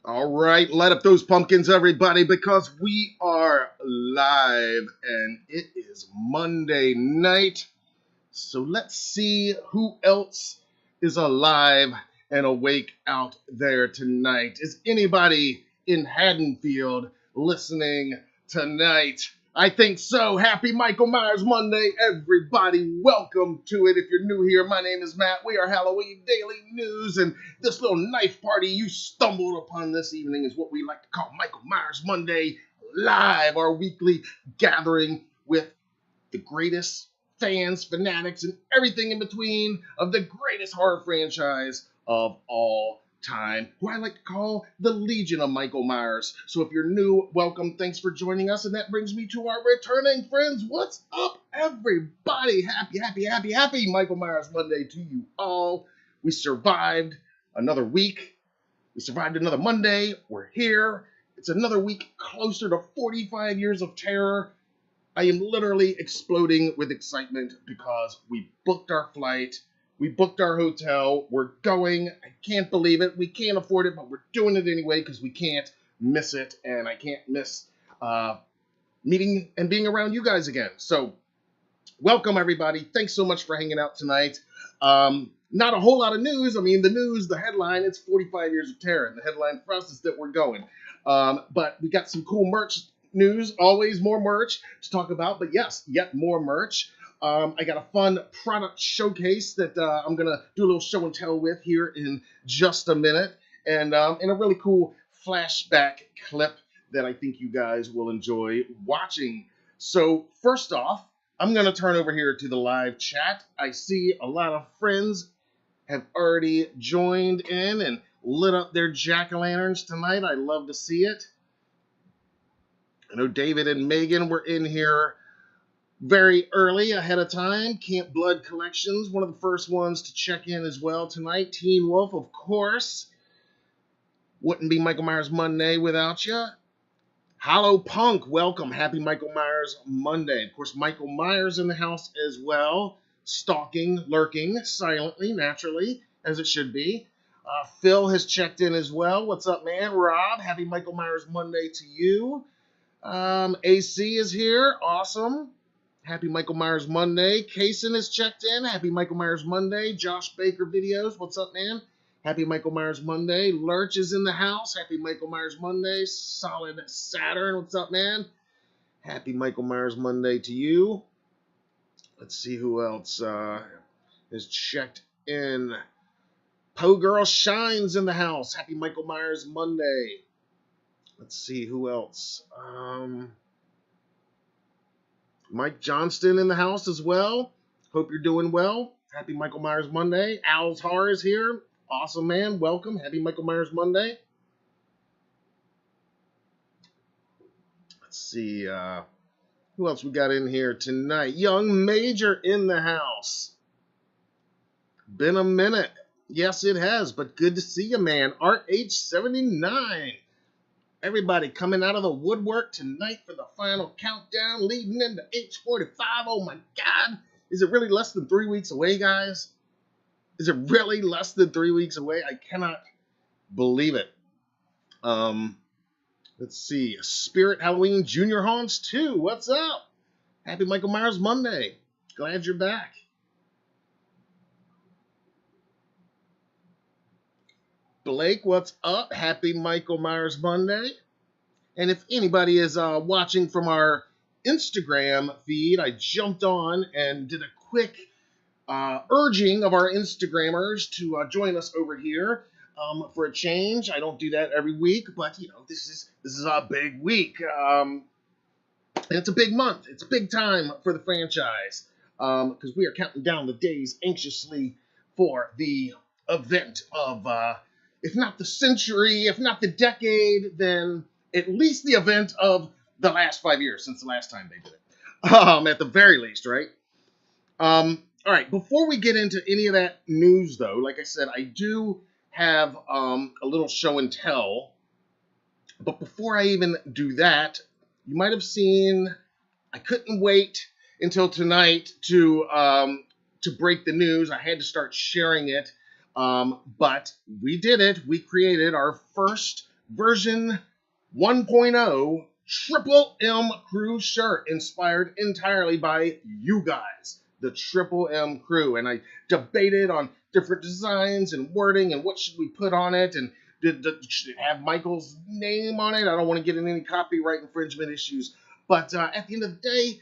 All right, light up those pumpkins, everybody, because we are live and it is Monday night. So let's see who else is alive and awake out there tonight. Is anybody in Haddonfield listening tonight? I think so. Happy Michael Myers Monday, everybody. Welcome to it. If you're new here, my name is Matt. We are Halloween Daily News, and this little knife party you stumbled upon this evening is what we like to call Michael Myers Monday Live, our weekly gathering with the greatest fans, fanatics, and everything in between of the greatest horror franchise of all time, who I like to call the Legion of Michael Myers. So if you're new, welcome, thanks for joining us, and that brings me to our returning friends. What's up, everybody? Happy Michael Myers Monday to you all. We survived another week. We survived another Monday. We're here. It's another week closer to 45 years of terror. I am literally exploding with excitement because we booked our flight, we booked our hotel, we're going. I can't believe it. We can't afford it, but we're doing it anyway because we can't miss it, and I can't miss meeting and being around you guys again. So welcome, everybody. Thanks so much for hanging out tonight. Not a whole lot of news. I mean, the headline, it's 45 years of terror, and the headline for us is that we're going. But we got some cool merch news, always more merch to talk about, but yes, yet more merch. I got a fun product showcase that I'm going to do a little show and tell with here in just a minute, and a really cool flashback clip that I think you guys will enjoy watching. So first off, I'm going to turn over here to the live chat. I see a lot of friends have already joined in and lit up their jack-o'-lanterns tonight. I love to see it. I know David and Megan were in here very early, ahead of time. Camp Blood Collections, one of the first ones to check in as well tonight. Teen Wolf, of course. Wouldn't be Michael Myers Monday without you. Hollow Punk, welcome. Happy Michael Myers Monday. Of course, Michael Myers in the house as well. Stalking, lurking, silently, naturally, as it should be. Phil has checked in as well. What's up, man? Rob, happy Michael Myers Monday to you. AC is here. Awesome. Happy Michael Myers Monday. Kaysen is checked in. Happy Michael Myers Monday. Josh Baker Videos. What's up, man? Happy Michael Myers Monday. Lurch is in the house. Happy Michael Myers Monday. Solid Saturn. What's up, man? Happy Michael Myers Monday to you. Let's see who else is checked in. Poe Girl Shines in the house. Happy Michael Myers Monday. Let's see who else. Mike Johnston in the house as well. Hope you're doing well. Happy Michael Myers Monday. Owl's Horror is here. Awesome, man. Welcome. Happy Michael Myers Monday. Let's see who else we got in here tonight. Young Major in the house. Been a minute. Yes, it has, but good to see you, man. RH79. Everybody coming out of the woodwork tonight for the final countdown leading into H45. Oh my God. Is it really less than 3 weeks away, guys? Is it really less than 3 weeks away? I cannot believe it. Let's see. Spirit Halloween Junior Haunts 2. What's up? Happy Michael Myers Monday. Glad you're back. Blake, what's up? Happy Michael Myers Monday. And if anybody is watching from our Instagram feed, I jumped on and did a quick urging of our Instagrammers to join us over here for a change. I don't do that every week, but you know, this is a big week. And it's a big month. It's a big time for the franchise because we are counting down the days anxiously for the event of if not the century, if not the decade, then at least the event of the last 5 years since the last time they did it. At the very least, right? All right, before we get into any of that news, though, like I said, I do have a little show and tell. But before I even do that, you might have seen, I couldn't wait until tonight to break the news. I had to start sharing it. But we did it. We created our first version 1.0 Triple M Crew shirt inspired entirely by you guys, the Triple M Crew. And I debated on different designs and wording and what should we put on it, and should it have Michael's name on it? I don't want to get in any copyright infringement issues. But at the end of the day,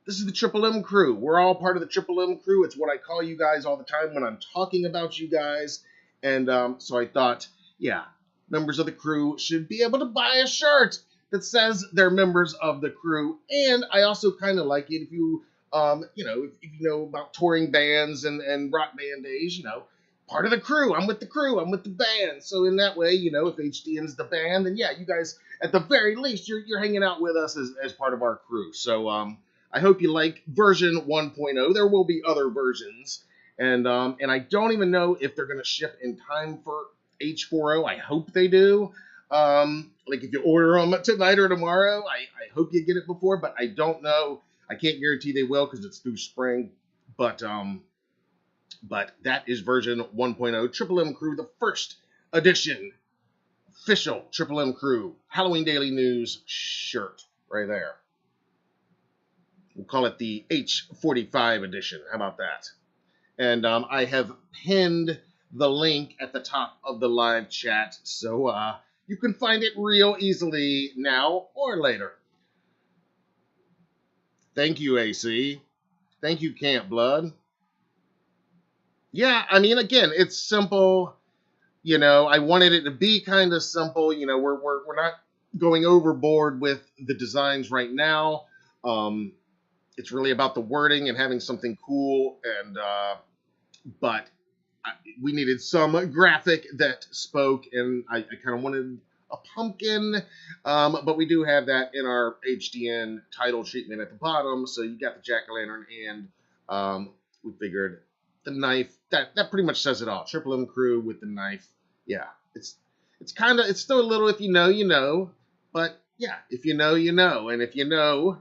this is the Triple M Crew. We're all part of the Triple M Crew. It's what I call you guys all the time when I'm talking about you guys. And so I thought, yeah, members of the crew should be able to buy a shirt that says they're members of the crew. And I also kind of like it if you, if you know about touring bands and rock band days, part of the crew. I'm with the crew. I'm with the band. So in that way, if HDN's the band, then yeah, you guys, at the very least, you're hanging out with us as part of our crew. So I hope you like version 1.0. There will be other versions. And I don't even know if they're going to ship in time for H40. I hope they do. Like if you order them tonight or tomorrow, I hope you get it before, but I don't know. I can't guarantee they will because it's through spring. But that is version 1.0. Triple M Crew, the first edition, official Triple M Crew Halloween Daily News shirt right there. We'll call it the H45 edition. How about that? And I have pinned the link at the top of the live chat, so you can find it real easily now or later. Thank you, AC. Thank you, Camp Blood. Yeah, I mean, again, it's simple. I wanted it to be kind of simple. We're not going overboard with the designs right now. It's really about the wording and having something cool, and but we needed some graphic that spoke, and I kind of wanted a pumpkin, but we do have that in our HDN title treatment at the bottom, so you got the jack-o'-lantern, and we figured the knife, that pretty much says it all. Triple M Crew with the knife. Yeah, it's still a little, if you know, you know, but yeah, if you know, you know, and if you know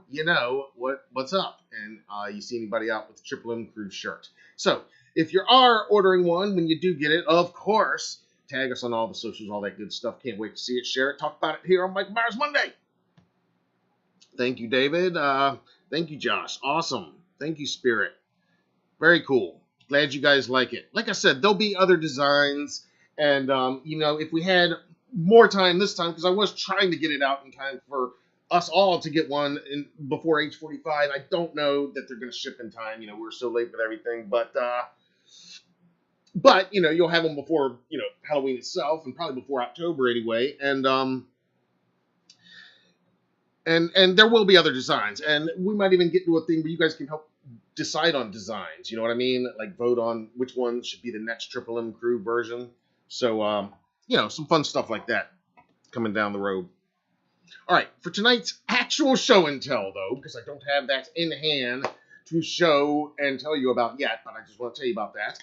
what's up, and you see anybody out with a Triple M Crew shirt. So if you are ordering one, when you do get it, of course, tag us on all the socials, all that good stuff. Can't wait to see it, share it, talk about it here on Michael Myers Monday. Thank you, David. Thank you, Josh. Awesome. Thank you, Spirit. Very cool. Glad you guys like it. Like I said, there'll be other designs, and if we had more time this time, because I was trying to get it out in time for us all to get one before H45. I don't know that they're going to ship in time. We're so late with everything, but you'll have them before Halloween itself, and probably before October anyway. And there will be other designs, and we might even get to a thing where you guys can help decide on designs. You know what I mean? Like vote on which one should be the next Triple M Crew version. So some fun stuff like that coming down the road. All right, for tonight's actual show and tell, though, because I don't have that in hand to show and tell you about yet, but I just want to tell you about that.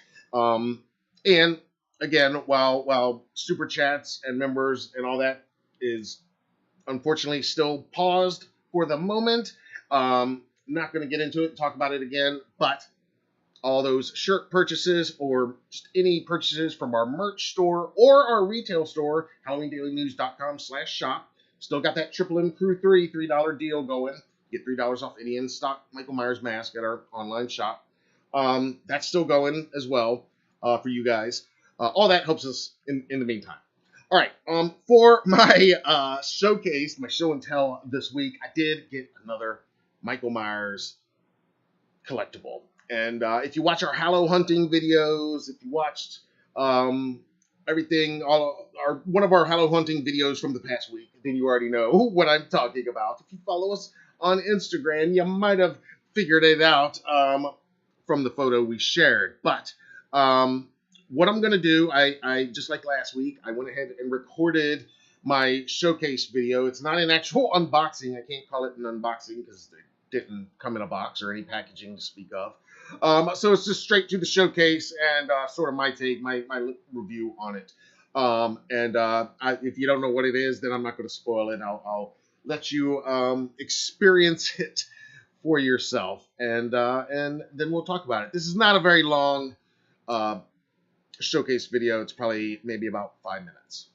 And again, while super chats and members and all that is unfortunately still paused for the moment, not going to get into it and talk about it again, but all those shirt purchases or just any purchases from our merch store or our retail store, HalloweenDailyNews.com/shop. Still got that Triple M Crew $3 deal going. Get $3 off any in-stock Michael Myers mask at our online shop. That's still going as well for you guys. All that helps us in the meantime. All right, for my showcase, my show and tell this week, I did get another Michael Myers collectible. And if you watch our Hallow hunting videos, if you watched everything, one of our Hallow hunting videos from the past week, then you already know what I'm talking about. If you follow us on Instagram, you might have figured it out from the photo we shared. But what I'm going to do, I just like last week, I went ahead and recorded my showcase video. It's not an actual unboxing. I can't call it an unboxing because it didn't come in a box or any packaging to speak of. So it's just straight to the showcase and sort of my take, my review on it. If you don't know what it is, then I'm not going to spoil it. I'll let you experience it for yourself, and then we'll talk about it. This is not a very long showcase video. It's probably maybe about 5 minutes.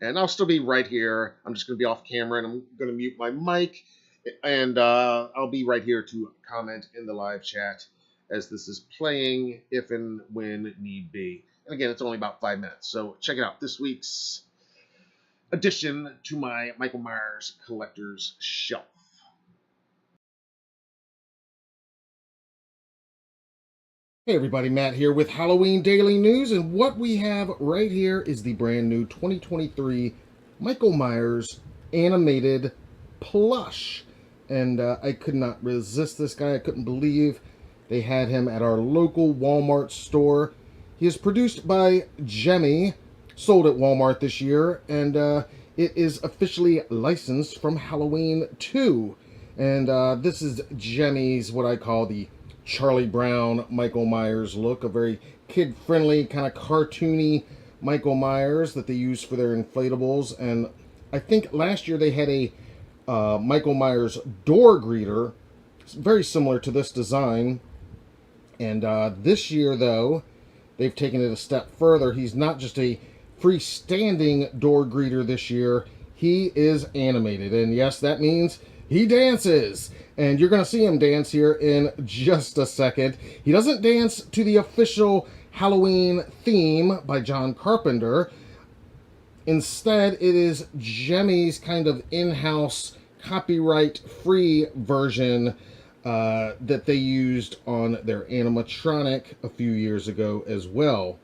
And I'll still be right here. I'm just going to be off camera, and I'm going to mute my mic. And I'll be right here to comment in the live chat as this is playing, if and when need be. And again, it's only about 5 minutes. So check it out. This week's addition to my Michael Myers collector's shelf. Hey everybody, Matt here with Halloween Daily News, and what we have right here is the brand new 2023 Michael Myers animated plush. And I could not resist this guy. I couldn't believe they had him at our local Walmart store. He is produced by Jemmy, sold at Walmart this year, and it is officially licensed from Halloween 2. And this is Jemmy's, what I call the Charlie Brown Michael Myers look, a very kid-friendly, kind of cartoony Michael Myers that they use for their inflatables. And I think last year they had a Michael Myers door greeter, very similar to this design. And this year, though, they've taken it a step further. He's not just a freestanding door greeter this year. He is animated. And yes, that means he dances. And you're going to see him dance here in just a second. He doesn't dance to the official Halloween theme by John Carpenter. Instead, it is Jemmy's kind of in-house copyright-free version that they used on their animatronic a few years ago as well.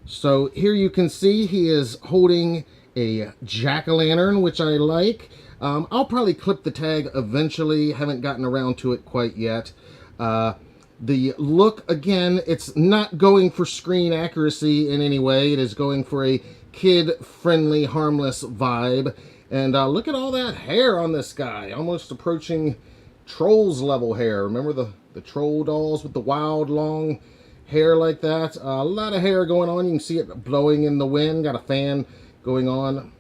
So here you can see he is holding a jack-o'-lantern, which I like. I'll probably clip the tag eventually. Haven't gotten around to it quite yet. The look, again, it's not going for screen accuracy in any way. It is going for a kid-friendly, harmless vibe. And look at all that hair on this guy, almost approaching Trolls level hair. Remember the troll dolls with the wild, long hair like that? A lot of hair going on. You can see it blowing in the wind. Got a fan going on.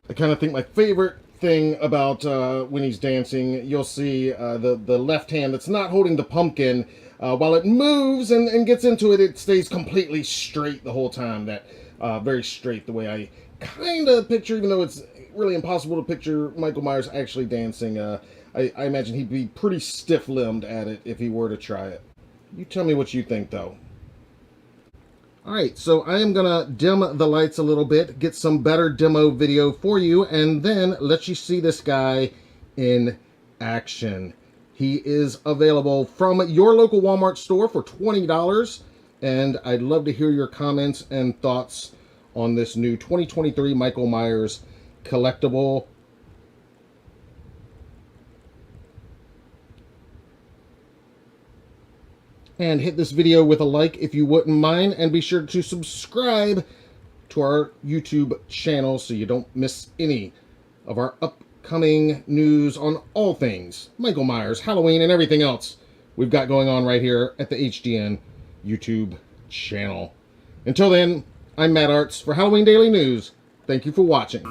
I kind of think my favorite thing about when he's dancing, you'll see the left hand that's not holding the pumpkin. While it moves and gets into it, it stays completely straight the whole time. That very straight, the way I kind of picture, even though it's really impossible to picture Michael Myers actually dancing. I imagine he'd be pretty stiff-limbed at it if he were to try it. You tell me what you think, though. Alright, so I am going to dim the lights a little bit, get some better demo video for you, and then let you see this guy in action. He is available from your local Walmart store for $20, and I'd love to hear your comments and thoughts on this new 2023 Michael Myers collectible. And hit this video with a like if you wouldn't mind, and be sure to subscribe to our YouTube channel so you don't miss any of our upcoming news on all things Michael Myers, Halloween, and everything else we've got going on right here at the HDN YouTube channel. Until then, I'm Matt Arts for Halloween Daily News. Thank you for watching.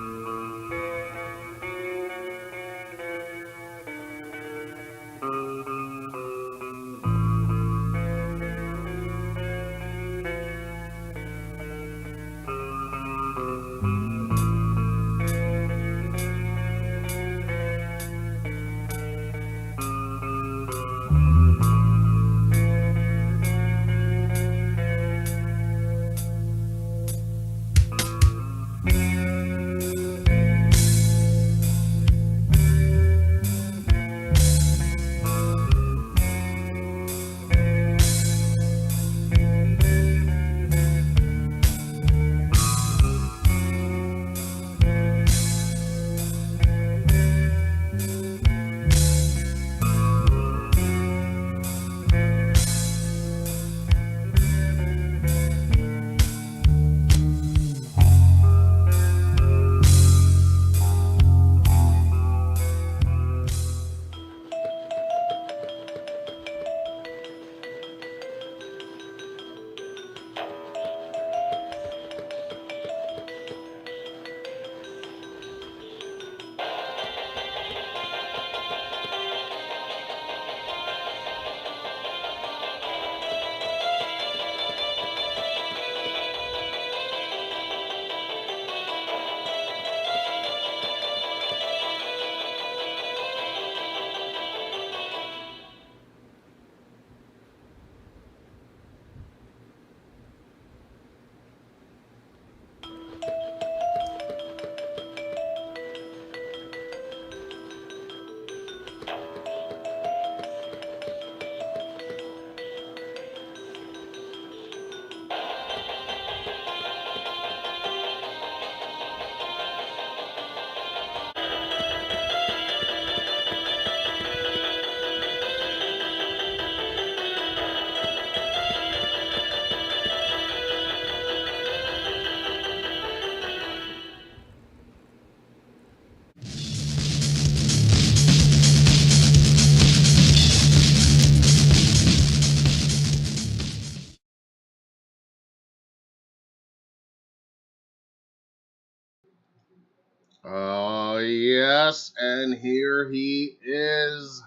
Oh, yes, and here he is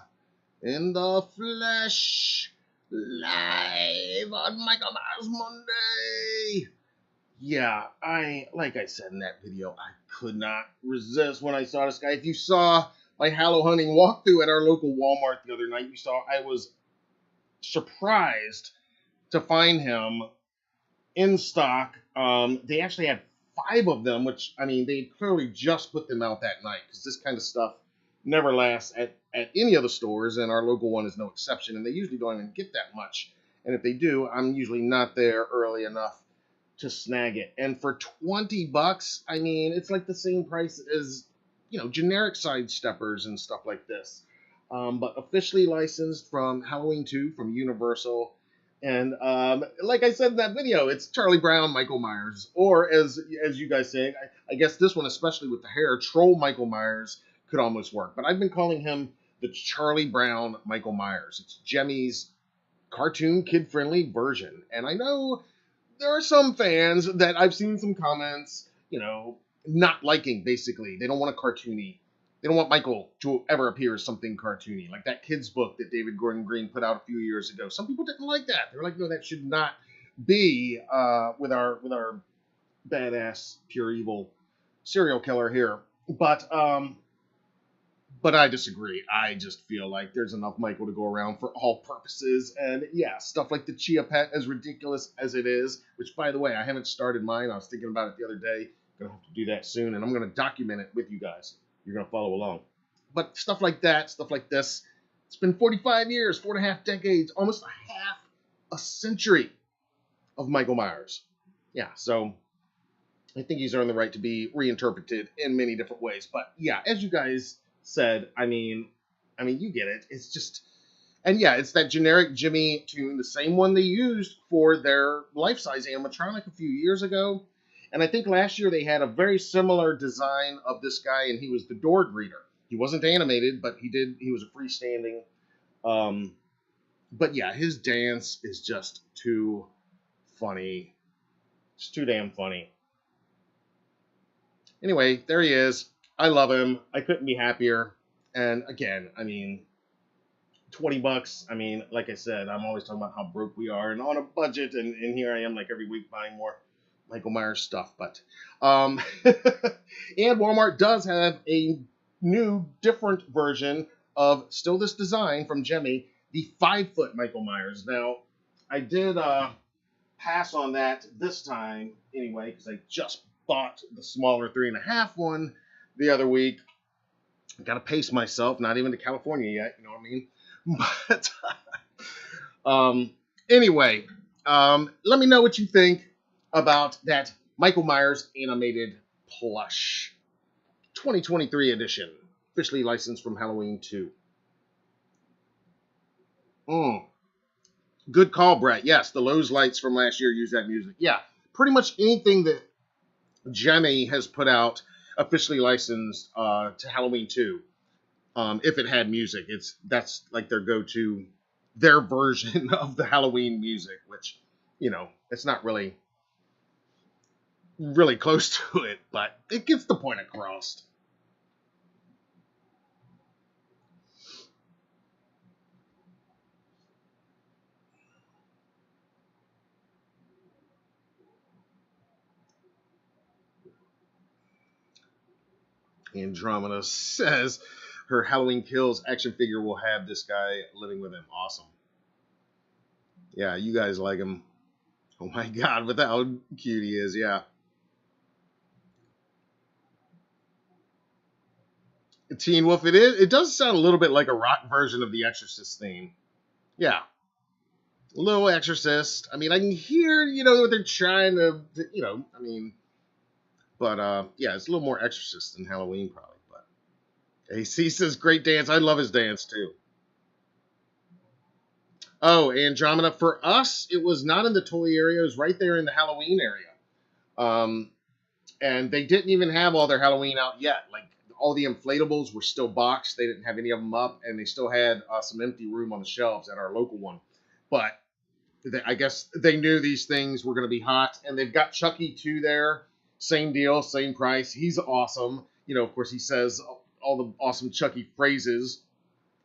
in the flesh, live on Michael Myers Monday. Yeah, like I said in that video, I could not resist when I saw this guy. If you saw my Hallow hunting walkthrough at our local Walmart the other night, you saw I was surprised to find him in stock. They actually had 5 of them, which, I mean, they clearly just put them out that night because this kind of stuff never lasts at any of the stores, and our local one is no exception, and they usually don't even get that much. And if they do, I'm usually not there early enough to snag it. And for 20 bucks, I mean, it's like the same price as, generic sidesteppers and stuff like this. But officially licensed from Halloween 2 from Universal. And like I said in that video, it's Charlie Brown Michael Myers. Or as you guys say, I guess this one, especially with the hair, Troll Michael Myers could almost work. But I've been calling him the Charlie Brown Michael Myers. It's Jemmy's cartoon kid-friendly version. And I know there are some fans that I've seen some comments, not liking, basically. They don't want a cartoony. They don't want Michael to ever appear as something cartoony, like that kid's book that David Gordon Green put out a few years ago. Some people didn't like that. They were like, no, that should not be with our badass, pure evil serial killer here. But I disagree. I just feel like there's enough Michael to go around for all purposes. And yeah, stuff like the Chia Pet, as ridiculous as it is, which, by the way, I haven't started mine. I was thinking about it the other day. Going to have to do that soon. And I'm going to document it with you guys. You're going to follow along. But stuff like that, stuff like this, it's been 45 years, 4.5 decades, almost a half a century of Michael Myers. Yeah, so I think he's earned the right to be reinterpreted in many different ways. But yeah, as you guys said, I mean, you get it. It's just, and yeah, it's that generic Jimmy tune, the same one they used for their life-size animatronic a few years ago. And I think last year they had a very similar design of this guy, and he was the door greeter. He wasn't animated, but he was a freestanding. But yeah, his dance is just too funny. It's too damn funny. Anyway, there he is. I love him. I couldn't be happier. And again, I mean, 20 bucks. I mean, like I said, I'm always talking about how broke we are and on a budget. And here I am, like every week, buying more Michael Myers stuff. But, and Walmart does have a new, different version of still this design from Jemmy, the 5-foot Michael Myers. Now, I did pass on that this time anyway, because I just bought the smaller 3.5 one the other week. I gotta pace myself, not even to California yet, you know what I mean? But anyway, let me know what you think about that Michael Myers animated plush 2023 edition, officially licensed from Halloween 2. Good call, Brett. Yes, the Lowe's lights from last year use that music. Yeah, pretty much anything that Jemmy has put out officially licensed to Halloween 2. If it had music, that's like their go-to, their version of the Halloween music, which, it's not really close to it, but it gets the point across. Andromeda says her Halloween Kills action figure will have this guy living with him. Awesome. Yeah, you guys like him. Oh my god, with how cute he is, yeah. Teen Wolf, it does sound a little bit like a rock version of the Exorcist theme. Yeah. A little Exorcist. I mean, I can hear, what they're trying to, but yeah, it's a little more Exorcist than Halloween probably. But AC says great dance. I love his dance too. Oh, Andromeda, for us, it was not in the toy area. It was right there in the Halloween area. And they didn't even have all their Halloween out yet. Like, all the inflatables were still boxed. They didn't have any of them up, and they still had some empty room on the shelves at our local one. But I guess they knew these things were going to be hot, and they've got Chucky 2 there. Same deal, same price. He's awesome. Of course, he says all the awesome Chucky phrases,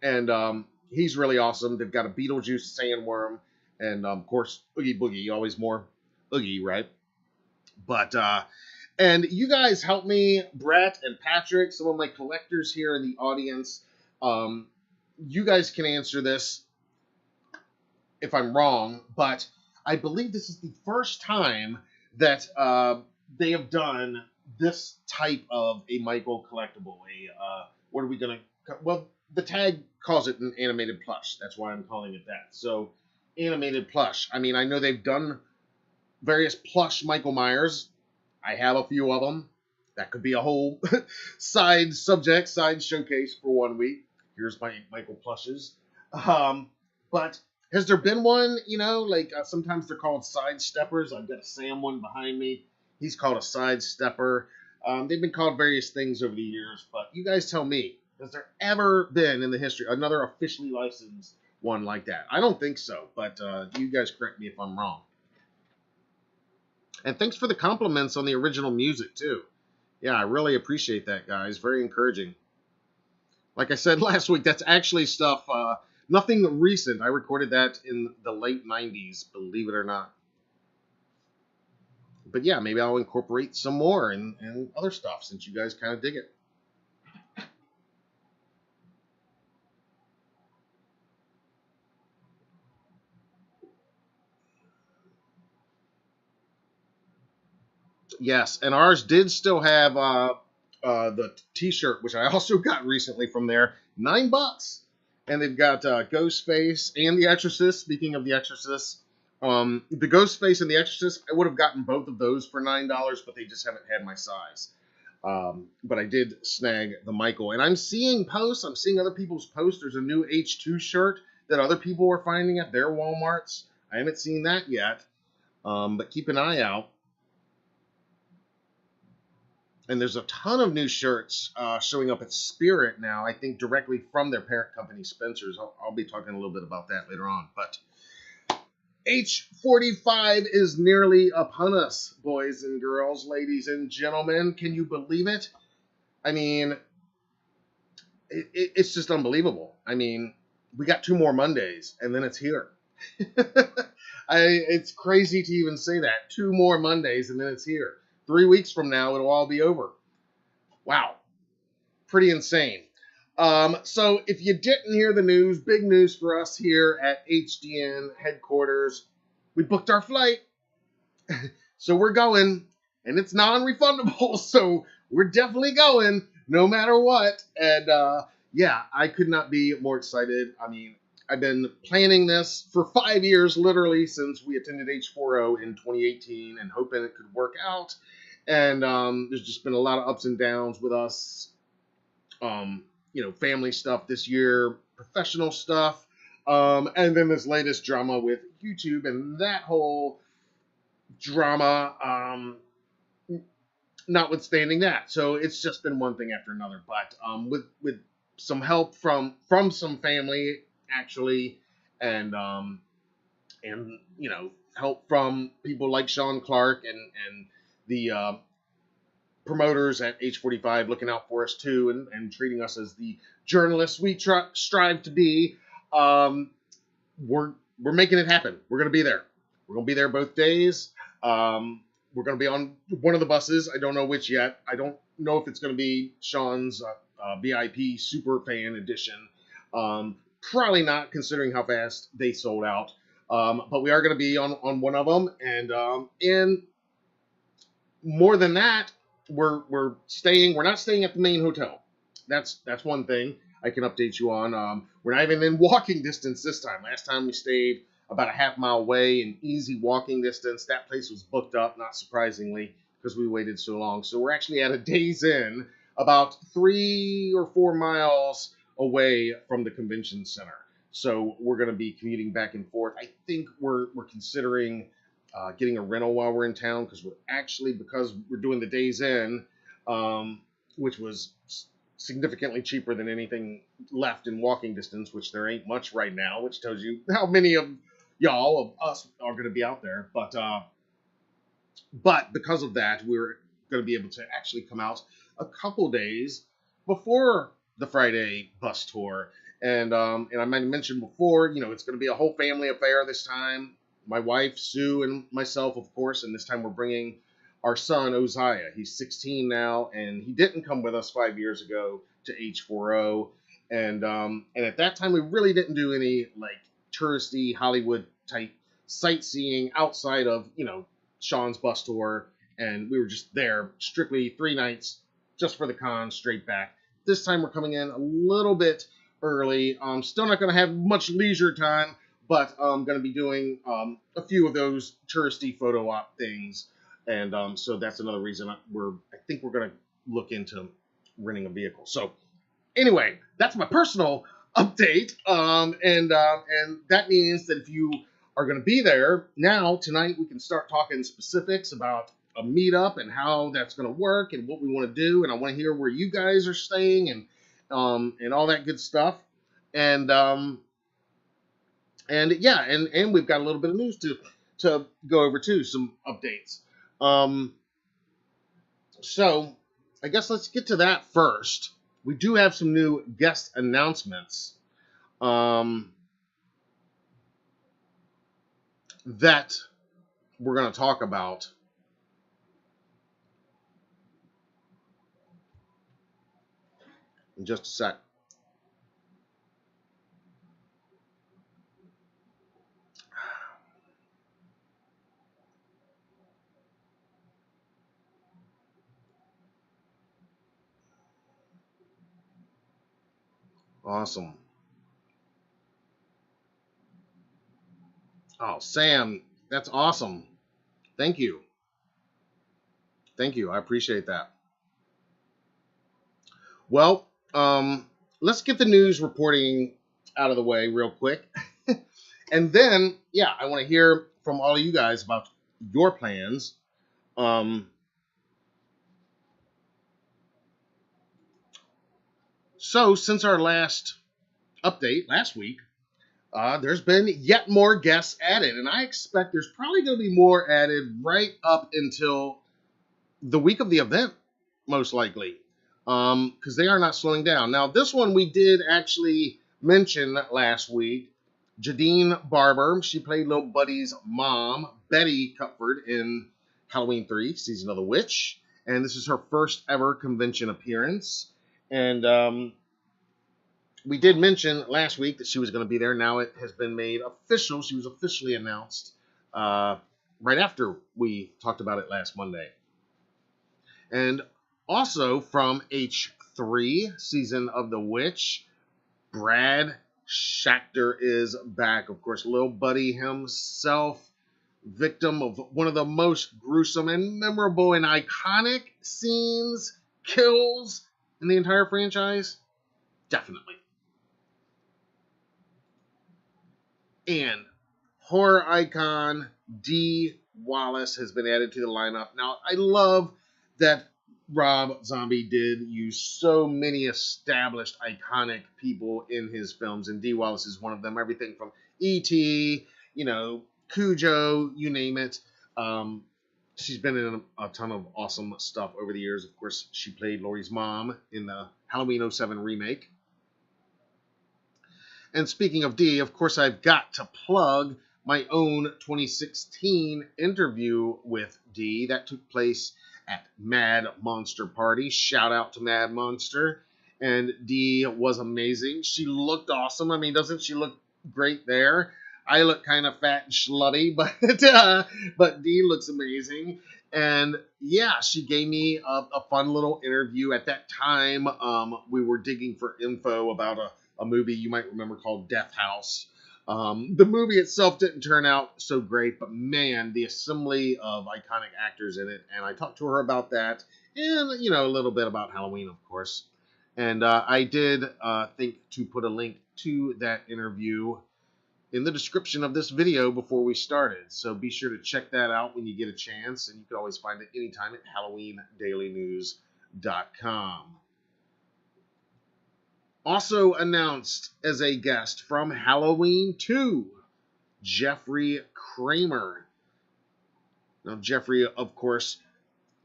and he's really awesome. They've got a Beetlejuice sandworm, and of course, Oogie Boogie, always more Oogie, right? But and you guys help me, Brett and Patrick, some of my collectors here in the audience. You guys can answer this if I'm wrong, but I believe this is the first time that they have done this type of a Michael collectible. What are we gonna? Well, the tag calls it an animated plush. That's why I'm calling it that. So, animated plush. I mean, I know they've done various plush Michael Myers. I have a few of them. That could be a whole side subject, side showcase for one week. Here's my Michael plushes. But has there been one, sometimes they're called side steppers. I've got a Sam one behind me. He's called a side stepper. They've been called various things over the years, but you guys tell me, has there ever been in the history another officially licensed one like that? I don't think so, but you guys correct me if I'm wrong. And thanks for the compliments on the original music, too. Yeah, I really appreciate that, guys. Very encouraging. Like I said last week, that's actually stuff, nothing recent. I recorded that in the late 90s, believe it or not. But yeah, maybe I'll incorporate some more and other stuff since you guys kind of dig it. Yes, and ours did still have the T-shirt, which I also got recently from there, $9, and they've got Ghostface and The Exorcist. Speaking of The Exorcist, the Ghostface and The Exorcist, I would have gotten both of those for $9, but they just haven't had my size. But I did snag the Michael, and I'm seeing posts. I'm seeing other people's posts. There's a new H2 shirt that other people are finding at their Walmarts. I haven't seen that yet, but keep an eye out. And there's a ton of new shirts showing up at Spirit now, I think directly from their parent company, Spencer's. I'll be talking a little bit about that later on. But H45 is nearly upon us, boys and girls, ladies and gentlemen. Can you believe it? I mean, it's just unbelievable. I mean, we got 2 more Mondays, and then it's here. It's crazy to even say that. 2 more Mondays, and then it's here. 3 weeks from now, it'll all be over. Wow. Pretty insane. So if you didn't hear the news, big news for us here at HDN headquarters. We booked our flight. So we're going, and it's non-refundable. So we're definitely going no matter what. And yeah, I could not be more excited. I mean, I've been planning this for 5 years, literally, since we attended H4O in 2018 and hoping it could work out. And there's just been a lot of ups and downs with us, family stuff this year, professional stuff, and then this latest drama with YouTube and that whole drama, notwithstanding that. So it's just been one thing after another. But with some help from some family, actually, and help from people like Sean Clark and the promoters at H45 looking out for us too, and treating us as the journalists we strive to be. We're making it happen. We're gonna be there. We're gonna be there both days. We're gonna be on one of the buses. I don't know which yet. I don't know if it's gonna be Sean's VIP super fan edition. Probably not, considering how fast they sold out. But we are going to be on one of them, and more than that, we're staying. We're not staying at the main hotel. That's one thing I can update you on. We're not even in walking distance this time. Last time we stayed about a half-mile away in easy walking distance. That place was booked up, not surprisingly, because we waited so long. So we're actually at a Days Inn, about 3 or 4 miles away from the convention center. So we're going to be commuting back and forth. I think we're considering getting a rental while we're in town, because we're doing the Days Inn, which was significantly cheaper than anything left in walking distance, which there ain't much right now, which tells you how many of y'all, of us, are going to be out there. But because of that, we're going to be able to actually come out a couple days before the Friday bus tour. And I might have mentioned before, it's going to be a whole family affair this time. My wife, Sue, and myself, of course. And this time we're bringing our son, Uzziah. He's 16 now, and he didn't come with us 5 years ago to H4O. And at that time, we really didn't do any, like, touristy Hollywood type sightseeing outside of, Sean's bus tour. And we were just there strictly 3 nights just for the con, straight back. This time we're coming in a little bit early. Still not going to have much leisure time, but I'm going to be doing a few of those touristy photo op things. And so that's another reason I think we're going to look into renting a vehicle. So anyway, that's my personal update. And that means that if you are going to be there now tonight, we can start talking specifics about a meetup and how that's going to work and what we want to do. And I want to hear where you guys are staying and all that good stuff. And yeah, and we've got a little bit of news to go over too, some updates. So I guess let's get to that first. We do have some new guest announcements that we're going to talk about. In just a sec. Awesome. Oh, Sam, that's awesome. Thank you. Thank you. I appreciate that. Well, let's get the news reporting out of the way real quick. And then, yeah, I want to hear from all of you guys about your plans. So, since our last update last week, there's been yet more guests added, and I expect there's probably going to be more added right up until the week of the event, most likely, because they are not slowing down. Now, this one we did actually mention last week. Jadine Barber, she played Little Buddy's mom, Betty Cupford, in Halloween 3, Season of the Witch, and this is her first ever convention appearance. And we did mention last week that she was going to be there. Now it has been made official. She was officially announced right after we talked about it last Monday. And also from H3, Season of the Witch, Brad Schachter is back. Of course, Lil Buddy himself, victim of one of the most gruesome and memorable and iconic scenes, kills in the entire franchise. Definitely. And horror icon Dee Wallace has been added to the lineup. Now, I love that Rob Zombie did use so many established, iconic people in his films, and Dee Wallace is one of them. Everything from E.T., Cujo, you name it. She's been in a ton of awesome stuff over the years. Of course, she played Laurie's mom in the Halloween 07 remake. And speaking of Dee, of course, I've got to plug my own 2016 interview with Dee. That took place at Mad Monster Party. Shout out to Mad Monster. And Dee was amazing. She looked awesome. I mean, doesn't she look great there? I look kind of fat and slutty, but Dee looks amazing. And yeah, she gave me a fun little interview. At that time, we were digging for info about a movie you might remember called Death House. The movie itself didn't turn out so great, but man, the assembly of iconic actors in it. And I talked to her about that and, a little bit about Halloween, of course. And I did think to put a link to that interview in the description of this video before we started. So be sure to check that out when you get a chance. And you can always find it anytime at HalloweenDailyNews.com. Also announced as a guest from Halloween 2, Jeffrey Kramer. Now, Jeffrey, of course,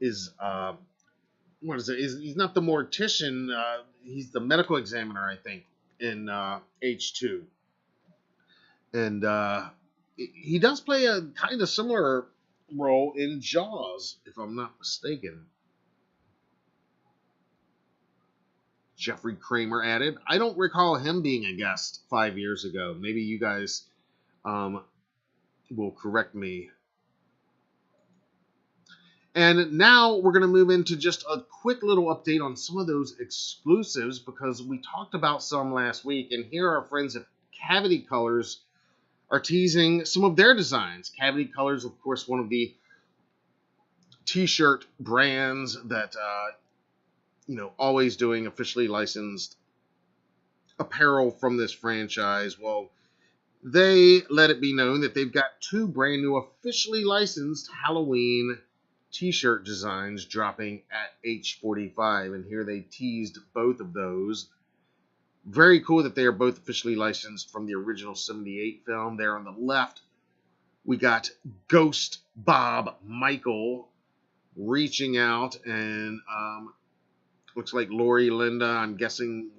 is what is it? He's not the mortician. He's the medical examiner, I think, in H2. And he does play a kind of similar role in Jaws, if I'm not mistaken. Jeffrey Kramer added. I don't recall him being a guest 5 years ago. Maybe you guys will correct me. And now we're going to move into just a quick little update on some of those exclusives because we talked about some last week. And here our friends at Cavity Colors are teasing some of their designs. Cavity Colors, of course, one of the t-shirt brands that, always doing officially licensed apparel from this franchise. Well, they let it be known that they've got two brand new officially licensed Halloween t-shirt designs dropping at H45, and here they teased both of those. Very cool that they are both officially licensed from the original 78 film. There on the left, we got Ghost Bob Michael reaching out, and looks like Lori Linda. I'm guessing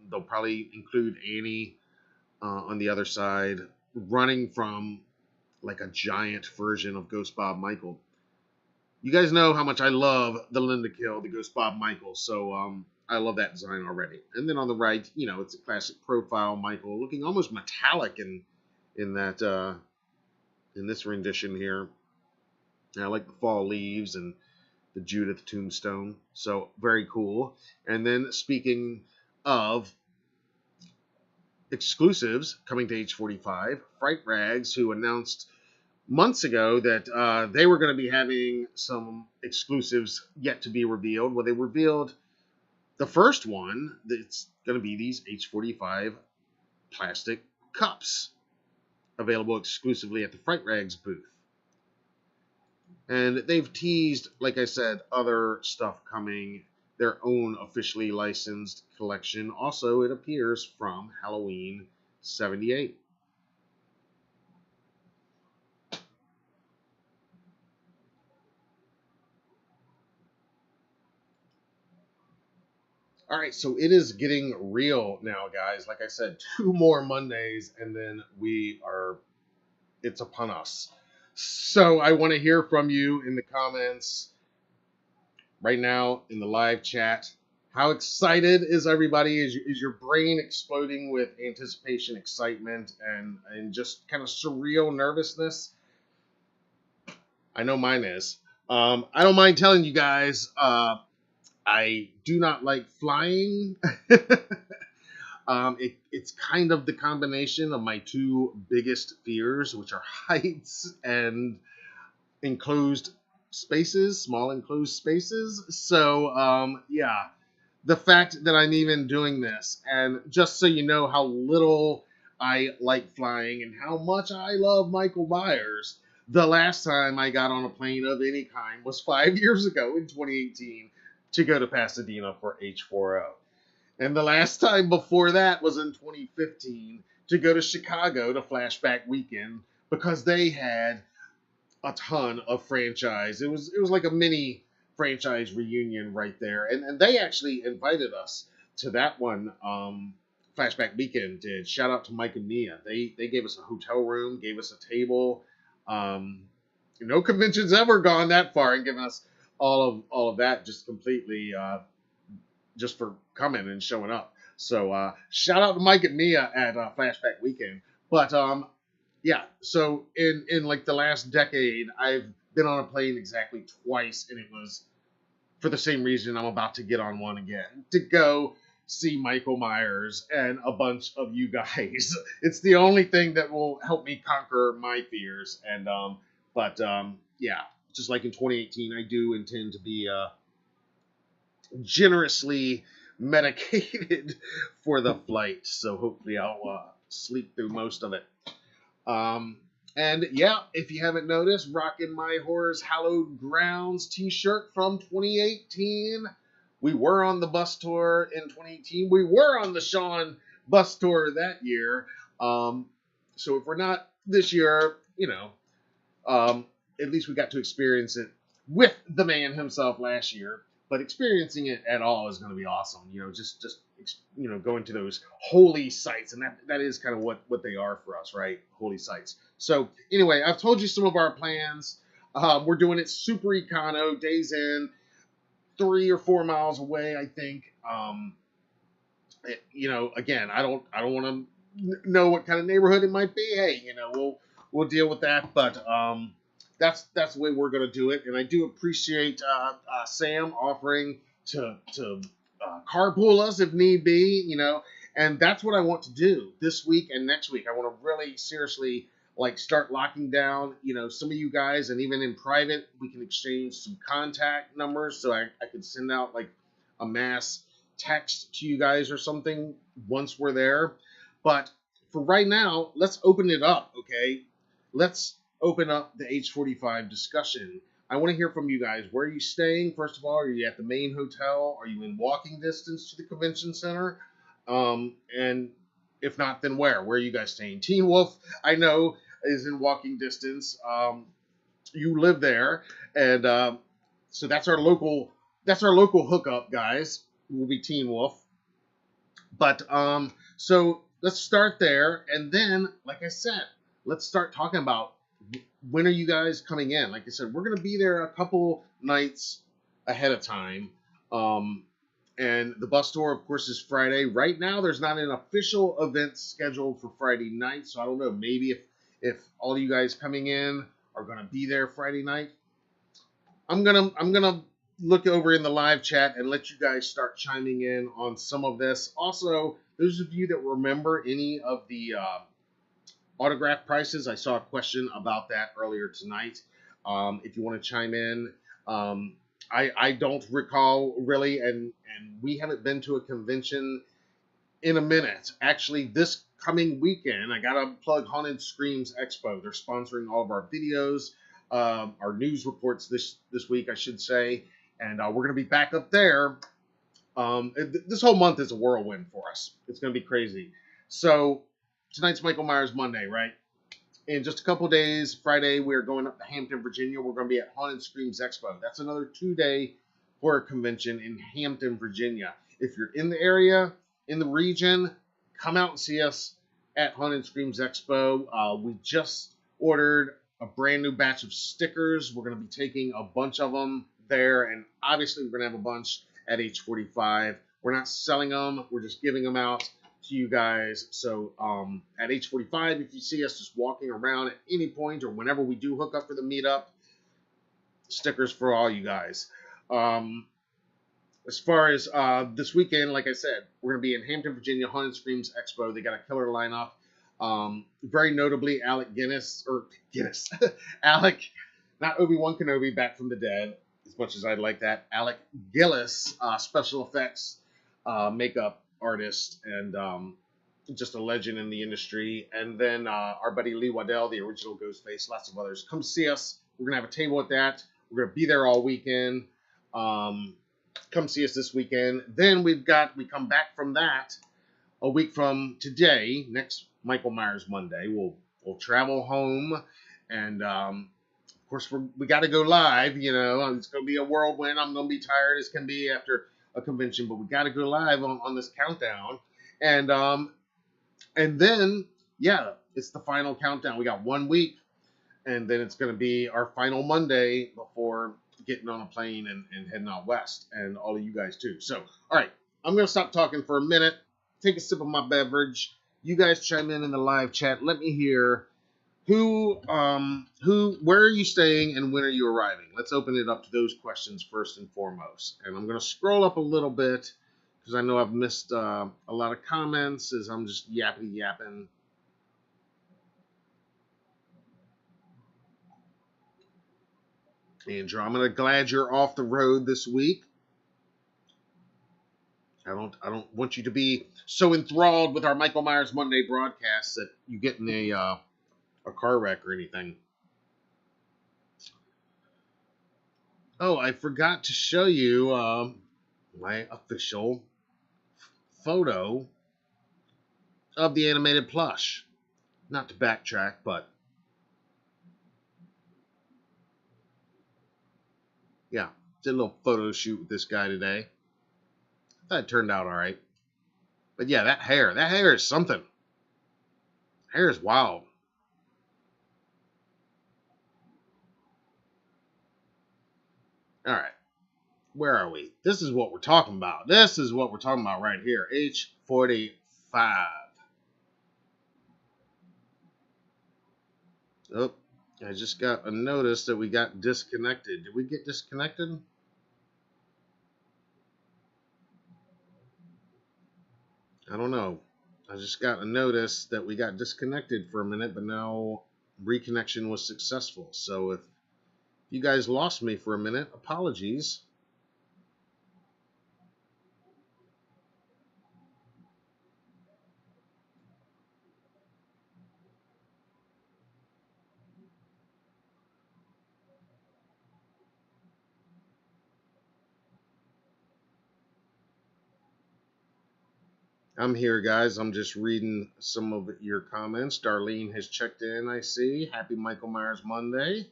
they'll probably include Annie on the other side, running from like a giant version of Ghost Bob Michael. You guys know how much I love the Linda Kill, the Ghost Bob Michael, so I love that design already. And then on the right, it's a classic profile Michael, looking almost metallic in that in this rendition here. And I like the fall leaves and the Judith tombstone, so very cool. And then speaking of exclusives coming to H45, Fright Rags, who announced months ago that they were going to be having some exclusives yet to be revealed. Well, they revealed the first one that's going to be these H45 plastic cups available exclusively at the Fright Rags booth. And they've teased, like I said, other stuff coming, their own officially licensed collection. Also, it appears from Halloween 78. All right, so it is getting real now, guys. Like I said, 2 more Mondays, and then it's upon us. So I want to hear from you in the comments right now in the live chat. How excited is everybody? Is your brain exploding with anticipation, excitement, and just kind of surreal nervousness? I know mine is. I don't mind telling you guys, I do not like flying. It's kind of the combination of my two biggest fears, which are heights and enclosed spaces, small enclosed spaces. So, yeah, the fact that I'm even doing this, and just so you know how little I like flying and how much I love Michael Myers, the last time I got on a plane of any kind was 5 years ago in 2018 to go to Pasadena for H40. And the last time before that was in 2015 to go to Chicago to Flashback weekend because they had a ton of franchise. It was like a mini franchise reunion right there. And they actually invited us to that one Flashback weekend did. Shout out to Mike and Mia. They gave us a hotel room, gave us a table. No convention's ever gone that far and given us all of that just completely just for coming and showing up. So shout out to Mike and Mia at Flashback Weekend. But yeah, so in like the last decade, I've been on a plane exactly twice, and it was for the same reason I'm about to get on one again, to go see Michael Myers and a bunch of you guys. It's the only thing that will help me conquer my fears. And yeah, just like in 2018, I do intend to be generously medicated for the flight, so hopefully I'll sleep through most of it. And yeah, if you haven't noticed, rocking my Horrors Hallowed Grounds t-shirt from 2018. We were on the bus tour in 2018. We were on the Sean bus tour that year. So if we're not this year, at least we got to experience it with the man himself last year. but experiencing it at all is going to be awesome. Just going to those holy sites, and that is kind of what they are for us, right? Holy sites. So anyway, I've told you some of our plans. We're doing it super econo, days in, 3 or 4 miles away, I think. Again, I don't want to know what kind of neighborhood it might be. Hey, we'll deal with that, but that's the way we're gonna do it. And I do appreciate Sam offering to carpool us if need be. And that's what I want to do this week and next week. I want to really seriously start locking down, some of you guys, and even in private, we can exchange some contact numbers so I can send out a mass text to you guys or something once we're there. But for right now, let's open it up, okay? Let's open up the H45 discussion. I want to hear from you guys. Where are you staying? First of all, are you at the main hotel? Are you in walking distance to the convention center? And if not, then where? Where are you guys staying? Teen Wolf, I know, is in walking distance. You live there, and so that's our local hookup, guys. Will be Teen Wolf. But so let's start there, and then, like I said, let's start talking about when are you guys coming in. Like I said, we're gonna be there a couple nights ahead of time. And the bus tour, of course, is Friday. Right now, there's not an official event scheduled for Friday night, so I don't know. Maybe if all of you guys coming in are gonna be there Friday night, I'm gonna look over in the live chat and let you guys start chiming in on some of this. Also, those of you that remember any of the autograph prices, I saw a question about that earlier tonight. If you want to chime in, I don't recall really, and we haven't been to a convention in a minute. Actually, this coming weekend, I gotta plug Haunted Screams Expo. They're sponsoring all of our videos, our news reports this week, I should say. And we're going to be back up there. This whole month is a whirlwind for us. It's going to be crazy. So tonight's Michael Myers Monday, right? In just a couple days, Friday, we're going up to Hampton, Virginia. We're going to be at Haunted Screams Expo. That's another 2-day horror convention in Hampton, Virginia. If you're in the area, in the region, come out and see us at Haunted Screams Expo. We just ordered a brand new batch of stickers. We're going to be taking a bunch of them there, and obviously we're going to have a bunch at H45. We're not selling them. We're just giving them out to you guys. So at H45, if you see us just walking around at any point or whenever we do hook up for the meetup, stickers for all you guys. As far as this weekend, like I said, we're going to be in Hampton, Virginia, Haunted Screams Expo. They got a killer lineup. Very notably, Alec, not Obi-Wan Kenobi, back from the dead, as much as I'd like that. Alec Gillis, special effects makeup artist, and just a legend in the industry. And then our buddy Lee Waddell, the original Ghostface, lots of others. Come see us. We're going to have a table at that. We're going to be there all weekend. Come see us this weekend. Then we come back from that a week from today, next Michael Myers Monday. We'll travel home, and of course we got to go live. It's going to be a whirlwind. I'm going to be tired as can be after a convention, but we got to go live on this countdown, and then it's the final countdown. We got 1 week, and then it's going to be our final Monday before getting on a plane and heading out west, and all of you guys too. So, all right, I'm going to stop talking for a minute, take a sip of my beverage. You guys chime in the live chat. Let me hear where are you staying and when are you arriving? Let's open it up to those questions first and foremost. And I'm going to scroll up a little bit because I know I've missed a lot of comments as I'm just yapping. Andromeda, glad you're off the road this week. I don't want you to be so enthralled with our Michael Myers Monday broadcast that you get in a car wreck or anything. Oh, I forgot to show you my official photo of the animated plush. Not to backtrack, but yeah, Did a little photo shoot with this guy today. Thought it turned out all right. But yeah, that hair is something. Hair is wild. All right, where are we? This is what we're talking about. This is what we're talking about right here. H45. Oh, I just got a notice that we got disconnected. Did we get disconnected? I don't know. I just got a notice that we got disconnected for a minute, but now reconnection was successful. So if you guys lost me for a minute, apologies. I'm here, guys. I'm just reading some of your comments. Darlene has checked in, I see. Happy Michael Myers Monday.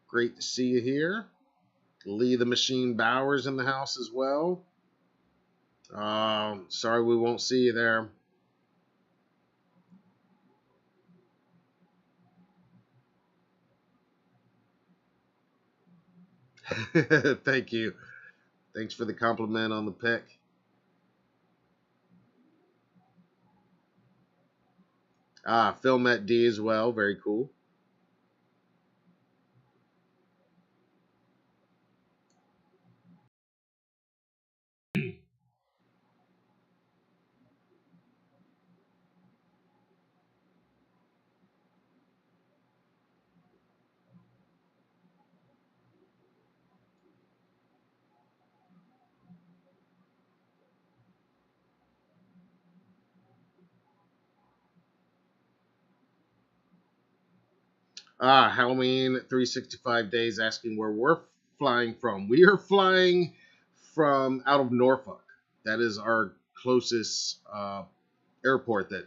Great to see you here. Lee the Machine Bowers in the house as well. Sorry we won't see you there. Thank you. Thanks for the compliment on the pick. Phil met D as well. Very cool. Halloween 365 days asking where we're flying from. We are flying from out of Norfolk. That is our closest airport that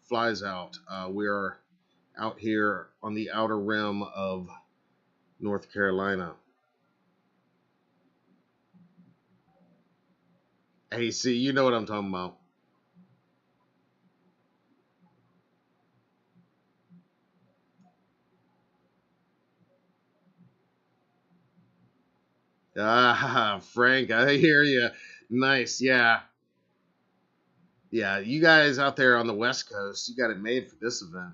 flies out. We are out here on the outer rim of North Carolina. Hey, see, you know what I'm talking about. Frank, I hear you. Nice, yeah. Yeah, you guys out there on the West Coast, you got it made for this event.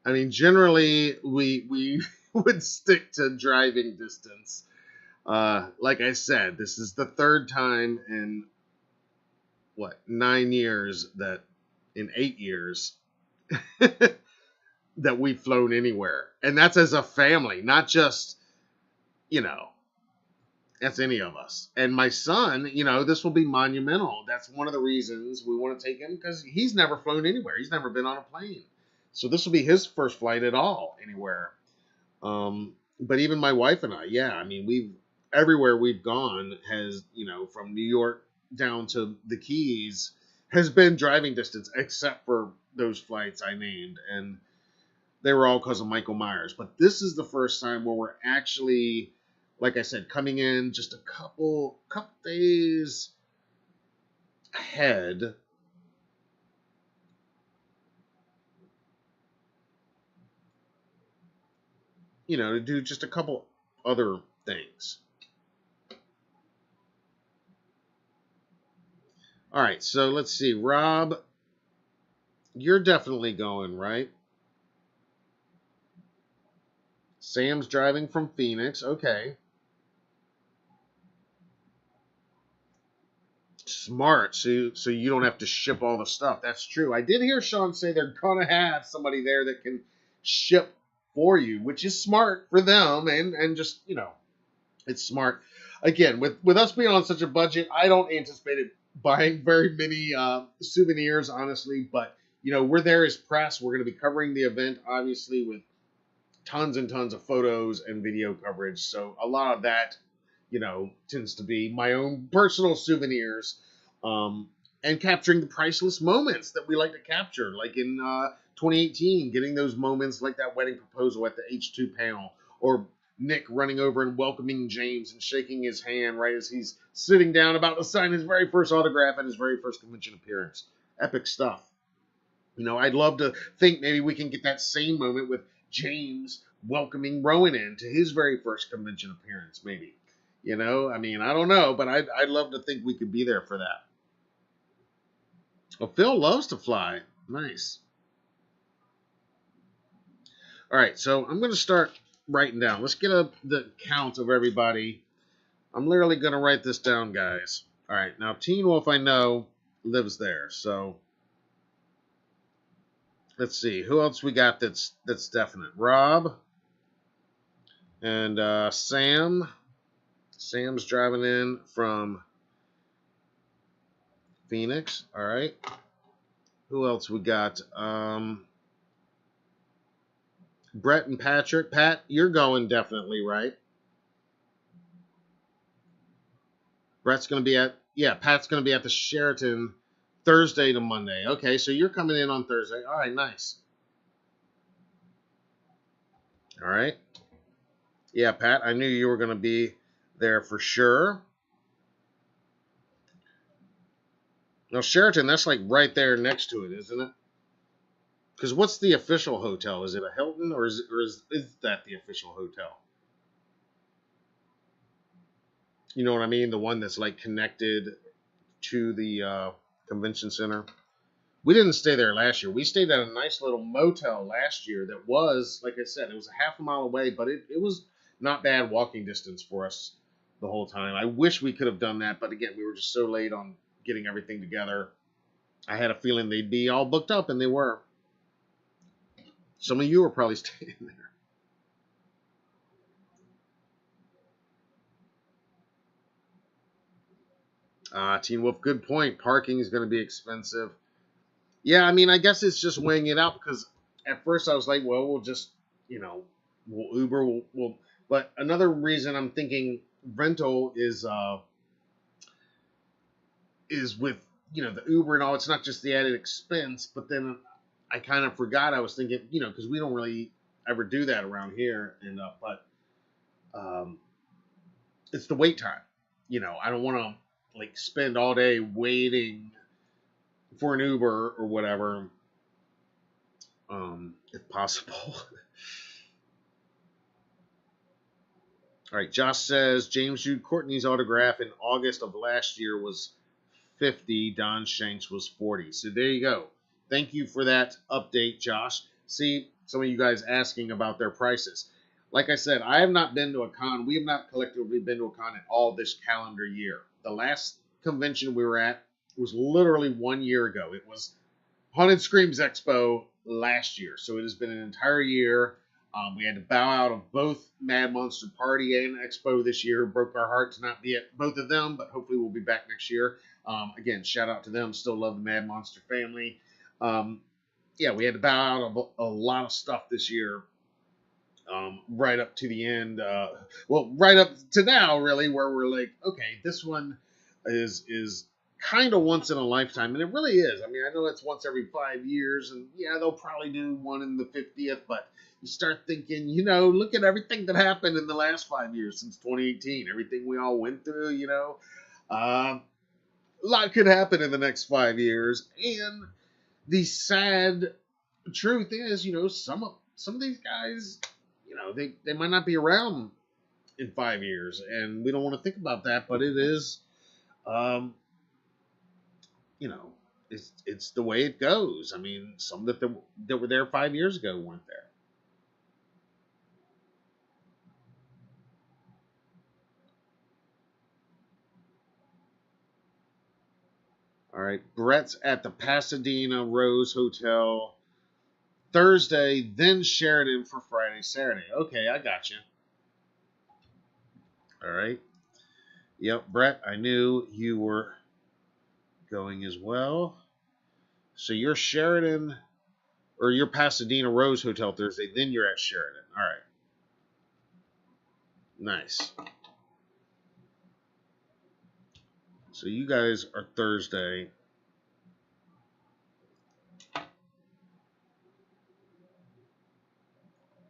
I mean, generally, we would stick to driving distance. Like I said, this is the third time in, 9 years in 8 years that we've flown anywhere. And that's as a family, not just, you know, that's any of us. And my son, this will be monumental. That's one of the reasons we want to take him, because he's never flown anywhere. He's never been on a plane. So this will be his first flight at all anywhere. But even my wife and I, yeah, I mean, everywhere we've gone has, from New York down to the Keys has been driving distance, except for those flights I named. And they were all because of Michael Myers. But this is the first time where we're actually, like I said, coming in just a couple days ahead. To do just a couple other things. All right, so let's see. Rob, you're definitely going, right? Sam's driving from Phoenix. Okay. Smart. So you don't have to ship all the stuff. That's true. I did hear Sean say they're going to have somebody there that can ship for you, which is smart for them. And just, it's smart. Again, with us being on such a budget, I don't anticipate it buying very many souvenirs, honestly. But, we're there as press. We're going to be covering the event, obviously, with tons and tons of photos and video coverage. So a lot of that, tends to be my own personal souvenirs, and capturing the priceless moments that we like to capture, like in 2018, getting those moments like that wedding proposal at the H2 panel, or Nick running over and welcoming James and shaking his hand right as he's sitting down about to sign his very first autograph at his very first convention appearance. Epic stuff. You know, I'd love to think maybe we can get that same moment with James welcoming Rowan in to his very first convention appearance, maybe. You know, I mean, I don't know, but I'd love to think we could be there for that. Well, Phil loves to fly. Nice. All right, so I'm going to start writing down. Let's get up the count of everybody. I'm literally going to write this down, guys. All right, now Teen Wolf, I know, lives there, so let's see. Who else we got that's definite? Rob and Sam. Sam's driving in from Phoenix. All right. Who else we got? Brett and Patrick. Pat, you're going definitely, right? Brett's going to be Pat's going to be at the Sheraton Thursday to Monday. Okay, so you're coming in on Thursday. All right, nice. All right. Yeah, Pat, I knew you were going to be there for sure. Now, Sheraton, that's like right there next to it, isn't it? Because what's the official hotel? Is it a Hilton or is that the official hotel? You know what I mean? The one that's like connected to the convention center. We didn't stay there last year. We stayed at a nice little motel last year that was, like I said, it was a half a mile away, but it was not bad walking distance for us the whole time. I wish we could have done that, but again, we were just so late on getting everything together. I had a feeling they'd be all booked up, and they were. Some of you were probably staying there. Teen Wolf, good point. Parking is going to be expensive. Yeah, I mean, I guess it's just weighing it out because at first I was like, well, we'll just, we'll Uber, we'll. But another reason I'm thinking rental is with the Uber and all. It's not just the added expense, but then I kind of forgot. I was thinking, because we don't really ever do that around here, and but it's the wait time. I don't want to like spend all day waiting for an Uber or whatever, if possible. All right, Josh says James Jude Courtney's autograph in August of last year was 50. Don Shanks was 40. So there you go. Thank you for that update, Josh. See, some of you guys asking about their prices. Like I said, I have not been to a con. We have not collectively been to a con at all this calendar year. The last convention we were at was literally 1 year ago. It was Haunted Screams Expo last year. So it has been an entire year. We had to bow out of both Mad Monster Party and Expo this year. Broke our heart to not be at both of them, but hopefully we'll be back next year. Again, shout out to them. Still love the Mad Monster family. We had to bow out of a lot of stuff this year. Right up to the end. Right up to now, really, where we're like, okay, this one is kind of once in a lifetime, and it really is. I mean, I know it's once every 5 years, and yeah, they'll probably do one in the 50th, but you start thinking, look at everything that happened in the last 5 years since 2018, everything we all went through, a lot could happen in the next 5 years, and the sad truth is, some of these guys, they might not be around in 5 years, and we don't want to think about that, but it is, it's the way it goes. I mean, some that were there 5 years ago weren't there. All right, Brett's at the Pasadena Rose Hotel Thursday, then Sheridan for Friday, Saturday. Okay, I got you. All right. Yep, Brett, I knew you were going as well. So you're Sheridan, or you're Pasadena Rose Hotel Thursday, then you're at Sheridan. All right. Nice. So you guys are Thursday.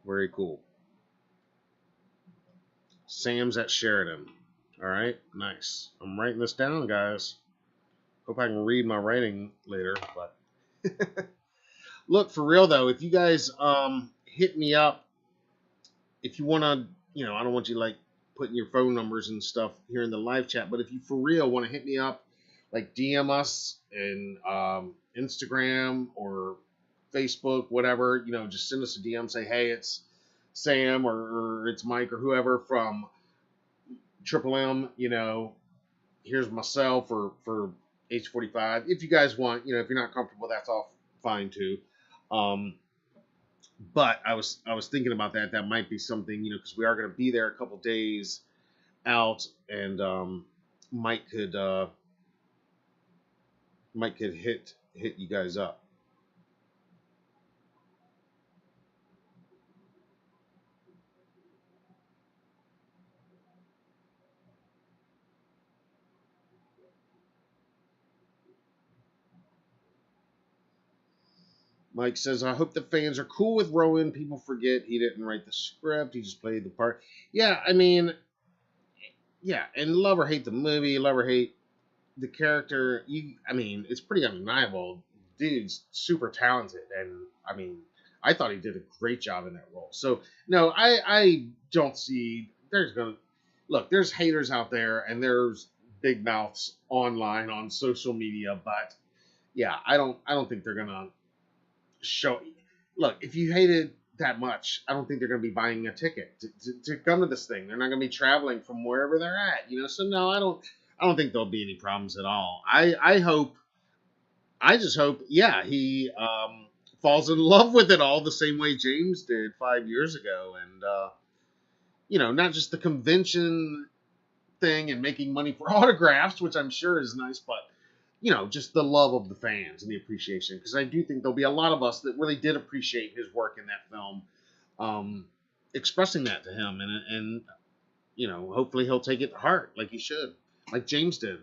Very cool. Sam's at Sheridan. All right, nice. I'm writing this down, guys. Hope I can read my writing later. But look, for real though, if you guys hit me up, if you want to, I don't want you like putting your phone numbers and stuff here in the live chat, but if you for real want to hit me up, like DM us in Instagram or Facebook, whatever, just send us a DM, say, hey, it's Sam or it's Mike or whoever from Triple M, here's myself for H45. If you guys want, if you're not comfortable, that's all fine too. But I was thinking about that. That might be something, because we are going to be there a couple days out, and Mike could hit you guys up. Mike says, I hope the fans are cool with Rowan. People forget he didn't write the script. He just played the part. Yeah, I mean, yeah, and love or hate the movie, love or hate the character, it's pretty undeniable. Dude's super talented, and I thought he did a great job in that role. So no, I don't see there's haters out there, and there's big mouths online on social media, but yeah, I don't think they're gonna show. Look, if you hate it that much, I don't think they're gonna be buying a ticket to come to this thing. They're not gonna be traveling from wherever they're at, So no, I don't think there'll be any problems at all. I just hope, yeah, he falls in love with it all the same way James did 5 years ago, and not just the convention thing and making money for autographs, which I'm sure is nice, but just the love of the fans and the appreciation, because I do think there'll be a lot of us that really did appreciate his work in that film, expressing that to him, and hopefully he'll take it to heart like he should, like James did.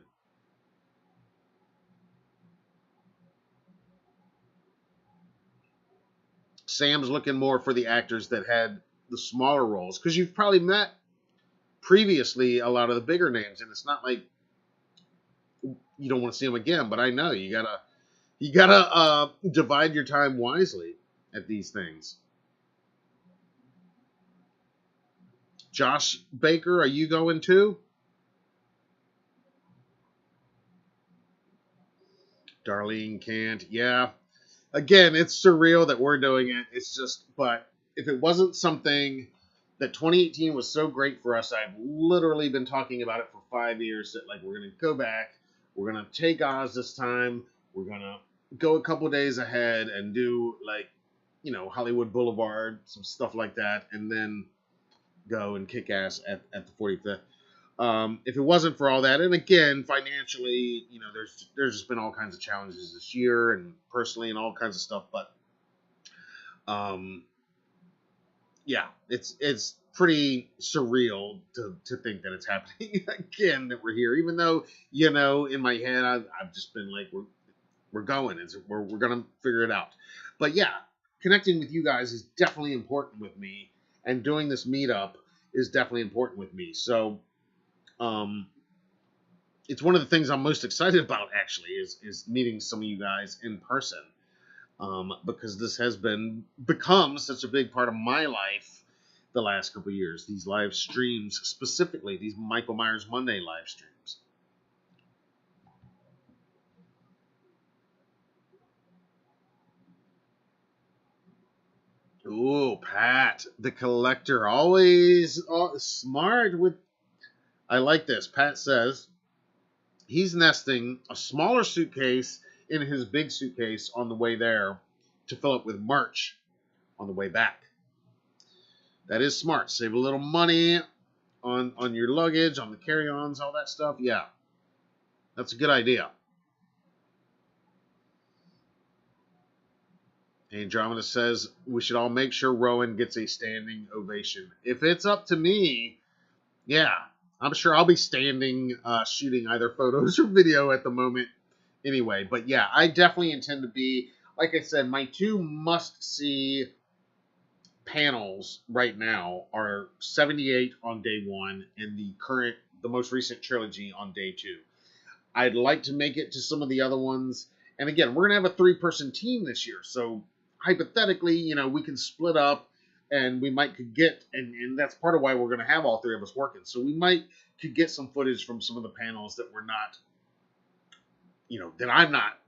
Sam's looking more for the actors that had the smaller roles, because you've probably met previously a lot of the bigger names, and it's not like you don't want to see them again. But I know you gotta divide your time wisely at these things. Josh Baker, are you going too? Darlene can't. Yeah. Again, it's surreal that we're doing it. It's just, but if it wasn't something that 2018 was so great for us, I've literally been talking about it for 5 years, that like we're going to go back, we're going to take Oz this time, we're going to go a couple days ahead and do like, Hollywood Boulevard, some stuff like that, and then go and kick ass at the 45th. If it wasn't for all that, and again, financially, there's just been all kinds of challenges this year, and personally, and all kinds of stuff. But, yeah, it's pretty surreal to think that it's happening again, that we're here. Even though, in my head, I've just been like, we're going, we're gonna figure it out. But yeah, connecting with you guys is definitely important with me, and doing this meetup is definitely important with me. So. It's one of the things I'm most excited about, actually, is meeting some of you guys in person, because this has become such a big part of my life the last couple of years. These live streams, specifically these Michael Myers Monday live streams. Ooh, Pat, the collector, always smart with. I like this. Pat says he's nesting a smaller suitcase in his big suitcase on the way there to fill it with merch on the way back. That is smart. Save a little money on your luggage, on the carry-ons, all that stuff. Yeah, that's a good idea. Andromeda says we should all make sure Rowan gets a standing ovation. If it's up to me, yeah, I'm sure I'll be standing, shooting either photos or video at the moment anyway. But yeah, I definitely intend to be, like I said, my two must-see panels right now are 78 on day one, and the most recent trilogy on day two. I'd like to make it to some of the other ones. And again, we're going to have a 3-person team this year. So hypothetically, we can split up and we might could get, and that's part of why we're going to have all three of us working. So we might could get some footage from some of the panels that we're not, that I'm not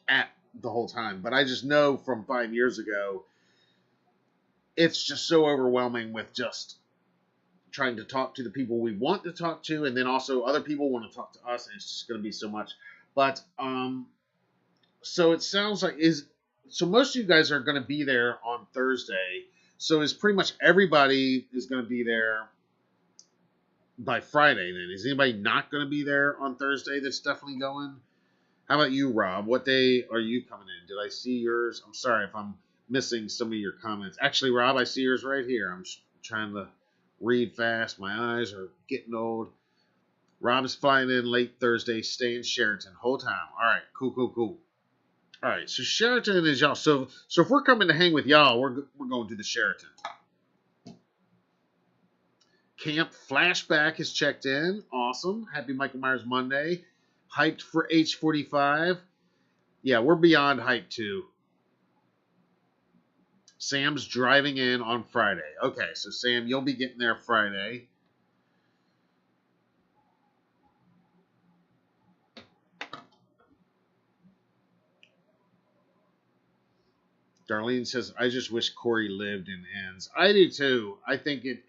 at the whole time. But I just know from 5 years ago, it's just so overwhelming with just trying to talk to the people we want to talk to, and then also other people want to talk to us, and it's just going to be so much. But so it sounds like so most of you guys are going to be there on Thursday. So is pretty much everybody is going to be there by Friday. Then is anybody not going to be there on Thursday? That's definitely going. How about you, Rob? What day are you coming in? Did I see yours? I'm sorry if I'm missing some of your comments. Actually, Rob, I see yours right here. I'm trying to read fast. My eyes are getting old. Rob is flying in late Thursday, staying in Sheraton whole time. All right, cool. All right, so Sheraton is y'all. So if we're coming to hang with y'all, we're going to the Sheraton. Camp Flashback is checked in. Awesome. Happy Michael Myers Monday. Hyped for H45. Yeah, we're beyond hyped too. Sam's driving in on Friday. Okay, so Sam, you'll be getting there Friday. Darlene says, I just wish Corey lived in ends. I do too. I think it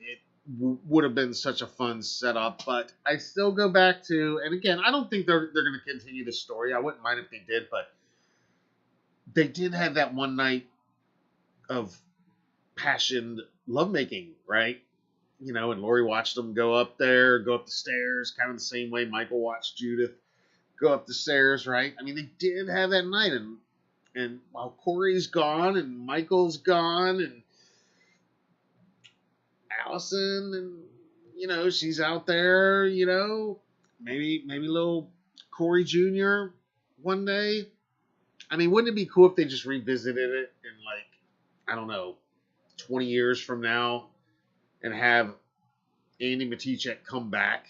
would have been such a fun setup, but I still go back to, and again, I don't think they're going to continue the story. I wouldn't mind if they did, but they did have that one night of passionate lovemaking, right? And Lori watched them go up the stairs, kind of the same way Michael watched Judith go up the stairs, right? I mean, they did have that night, and while Corey's gone and Michael's gone and Allison, and she's out there, maybe little Corey Jr. one day. I mean, wouldn't it be cool if they just revisited it in I don't know, 20 years from now and have Andy Matichek come back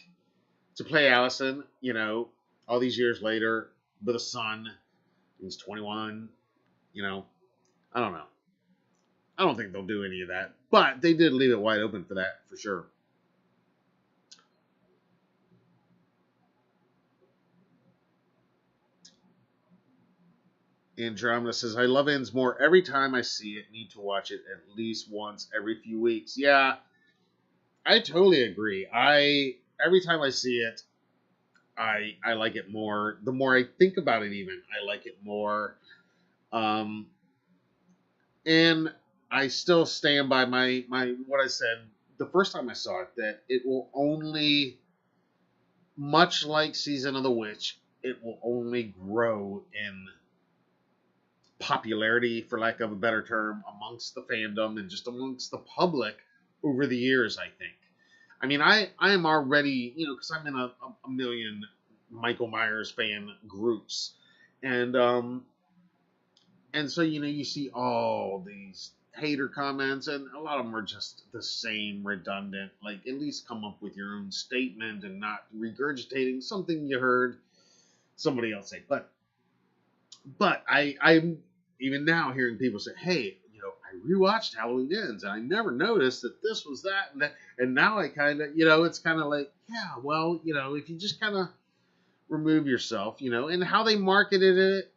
to play Allison, all these years later with a son. He's 21, I don't know. I don't think they'll do any of that, but they did leave it wide open for that, for sure. Andromeda says, I love Ends more every time I see it. Need to watch it at least once every few weeks. Yeah, I totally agree. Every time I see it, I like it more. The more I think about it, even I like it more. And I still stand by my what I said the first time I saw it, that it will only, much like Season of the Witch, it will only grow in popularity, for lack of a better term, amongst the fandom and just amongst the public over the years, I think. I mean, I am already, because I'm in a million Michael Myers fan groups. And so, you see all these hater comments, and a lot of them are just the same, redundant. Like, at least come up with your own statement and not regurgitating something you heard somebody else say. But I'm even now hearing people say, hey, I rewatched Halloween Ends, and I never noticed that this was that, and now I kind of, it's kind of like, yeah, well, if you just kind of remove yourself, and how they marketed it,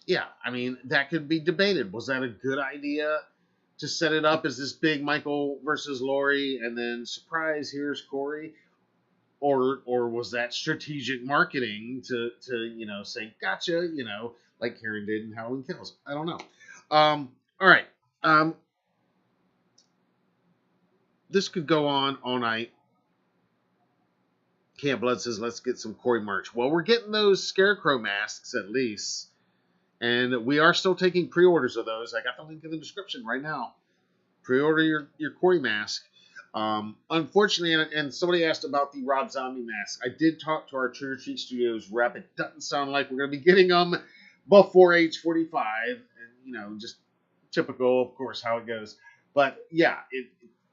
yeah, I mean, that could be debated. Was that a good idea to set it up as this big Michael versus Laurie, and then surprise, here's Corey? Or was that strategic marketing to say, gotcha, like Karen did in Halloween Kills? I don't know. All right. This could go on all night. Camp Blood says, let's get some Corey merch. Well, we're getting those Scarecrow masks at least. And we are still taking pre-orders of those. I got the link in the description right now. Pre-order your Corey mask. Unfortunately, and somebody asked about the Rob Zombie mask. I did talk to our Trigger Treat Studios rep. It doesn't sound like we're going to be getting them before H45. And, just typical, of course, how it goes. But yeah, it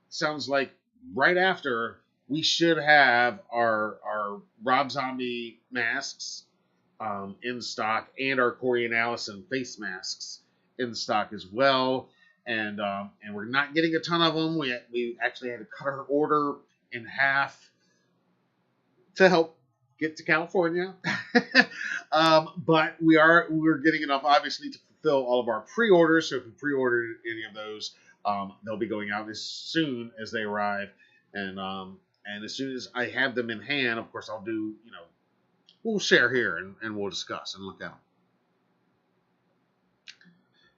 sounds like right after we should have our Rob Zombie masks in stock and our Corey and Allison face masks in stock as well. And we're not getting a ton of them. We actually had to cut our order in half to help get to California. But we're getting enough obviously to fulfill all of our pre-orders. So if you pre-ordered any of those, they'll be going out as soon as they arrive. And as soon as I have them in hand, of course I'll do, we'll share here and we'll discuss and look at them.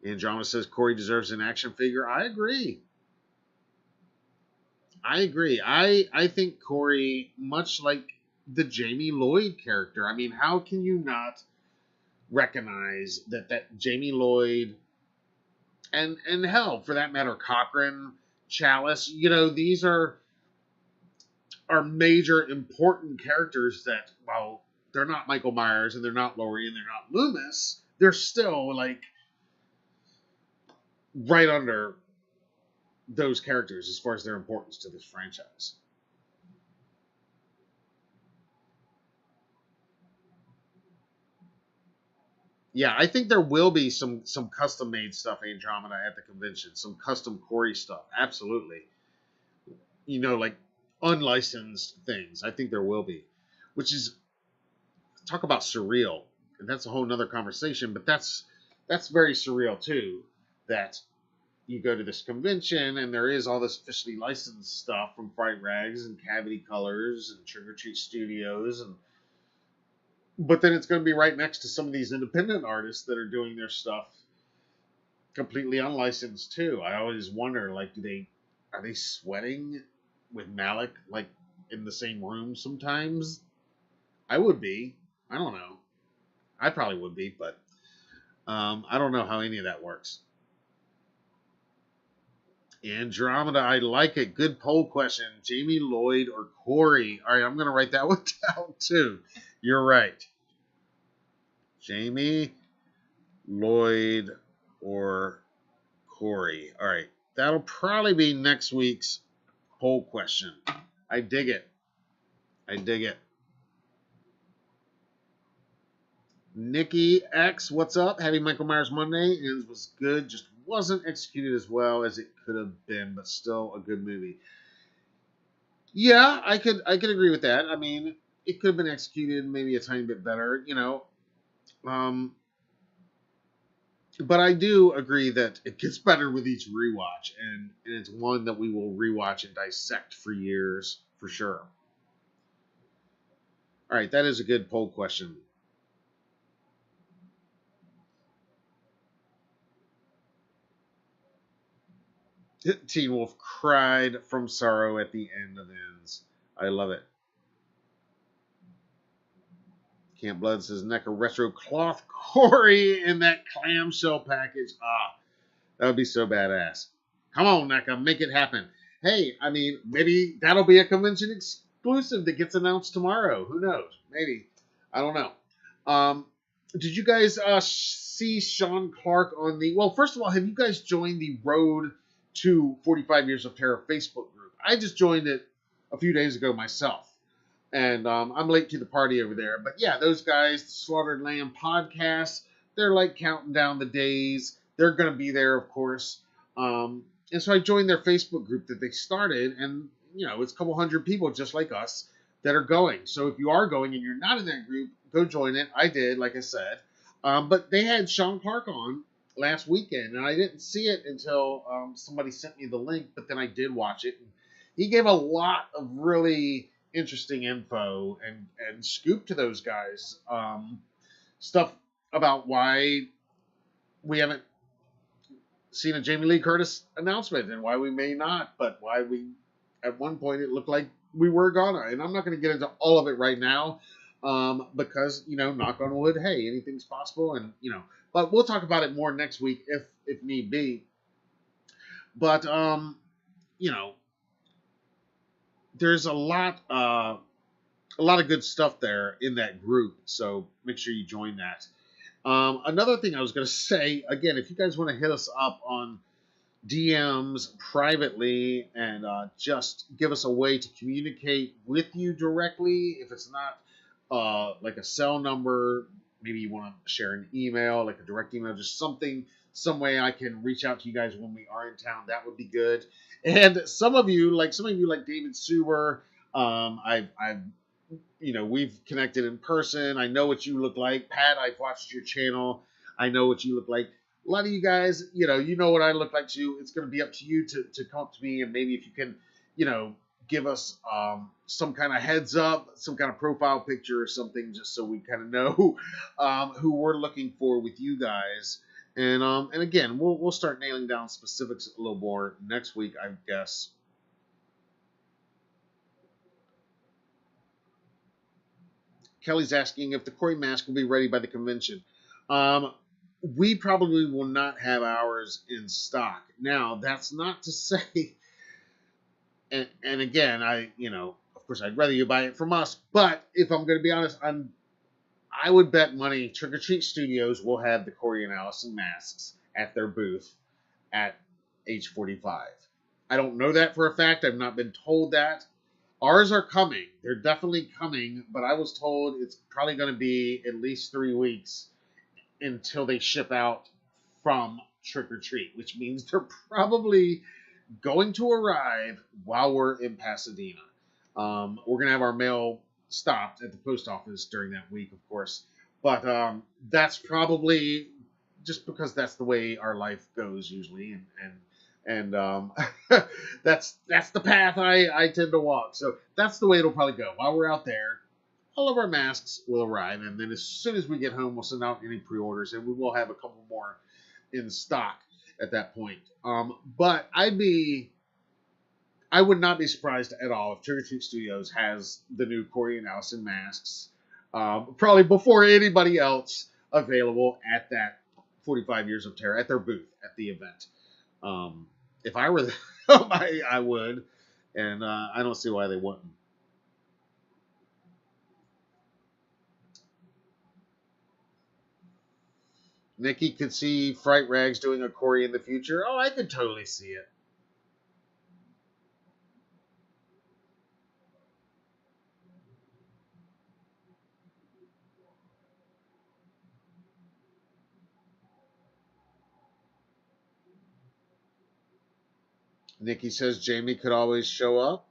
Andromeda says Corey deserves an action figure. I agree. I think Corey, much like the Jamie Lloyd character, I mean, how can you not recognize that Jamie Lloyd and hell, for that matter, Cochran, Chalice, these are major important characters that, while they're not Michael Myers and they're not Laurie and they're not Loomis, they're still like right under those characters as far as their importance to this franchise. Yeah, I think there will be some custom made stuff, Andromeda, at the convention. Some custom Corey stuff. Absolutely. Like unlicensed things. I think there will be. Which is, talk about surreal. And that's a whole nother conversation, but that's very surreal too. That you go to this convention and there is all this officially licensed stuff from Fright Rags and Cavity Colors and Trigger Treat Studios, but then it's going to be right next to some of these independent artists that are doing their stuff completely unlicensed too. I always wonder, like, are they sweating with Malik like in the same room sometimes? I would be. I don't know. I probably would be, but I don't know how any of that works. Andromeda, I like it. Good poll question. Jamie Lloyd or Corey? All right, I'm going to write that one down too. You're right. Jamie Lloyd or Corey. All right, that'll probably be next week's poll question. I dig it. Nikki X, what's up? Happy Michael Myers Monday. It was good, just wasn't executed as well as it could have been, but still a good movie. Yeah, I could agree with that. I mean, it could have been executed maybe a tiny bit better, but I do agree that it gets better with each rewatch, and it's one that we will rewatch and dissect for years, for sure. All right, that is a good poll question. Teen Wolf cried from sorrow at the end of Ends. I love it. Camp Blood says NECA retro cloth Corey in that clamshell package. That would be so badass. Come on, NECA, make it happen. Hey, I mean, maybe that'll be a convention exclusive that gets announced tomorrow. Who knows? Maybe. I don't know. Did you guys see Sean Clark on the... Well, first of all, have you guys joined the Road to 45 Years of Terror Facebook group? I just joined it a few days ago myself. And I'm late to the party over there. But yeah, those guys, the Slaughtered Lamb podcast, they're like counting down the days. They're going to be there, of course. And so I joined their Facebook group that they started. And, it's a couple hundred people just like us that are going. So if you are going and you're not in that group, go join it. I did, like I said. But they had Sean Clark on last weekend. And I didn't see it until somebody sent me the link. But then I did watch it. And he gave a lot of really interesting info and scoop to those guys. Stuff about why we haven't seen a Jamie Lee Curtis announcement and why we may not, but why we, at one point, it looked like we were gonna. And I'm not going to get into all of it right now because, knock on wood, hey, anything's possible. And, but we'll talk about it more next week if need be. But, there's a lot of good stuff there in that group, so make sure you join that. Another thing I was going to say, again, if you guys want to hit us up on DMs privately and just give us a way to communicate with you directly. If it's not like a cell number, maybe you want to share an email, like a direct email, just something, some way I can reach out to you guys when we are in town. That would be good. And some of you, like David Suber, I've we've connected in person. I know what you look like. Pat, I've watched your channel. I know what you look like. A lot of you guys, you know what I look like too. It's going to be up to you to come up to me, and maybe if you can, give us some kind of heads up, some kind of profile picture or something, just so we kind of know who we're looking for with you guys. And again, we'll start nailing down specifics a little more next week, I guess. Kelly's asking if the Corey mask will be ready by the convention. Um, we probably will not have ours in stock. Now, that's not to say, and again, of course, I'd rather you buy it from us. But if I'm going to be honest, I would bet money Trick or Treat Studios will have the Corey and Allison masks at their booth at H45. I don't know that for a fact. I've not been told that. Ours are coming. They're definitely coming, but I was told it's probably going to be at least 3 weeks until they ship out from Trick or Treat, which means they're probably going to arrive while we're in Pasadena. We're going to have our mail stopped at the post office during that week, of course, but that's probably just because that's the way our life goes usually, and that's the path I tend to walk. So that's the way it'll probably go. While we're out there, all of our masks will arrive, and then as soon as we get home, we'll send out any pre-orders, and we will have a couple more in stock at that point. But I would not be surprised at all if Trick or Treat Studios has the new Corey and Allison masks, probably before anybody else available at that 45 Years of Terror at their booth at the event. If I were them, I would, and I don't see why they wouldn't. Nikki could see Fright Rags doing a Corey in the future. Oh, I could totally see it. Nikki says Jamie could always show up.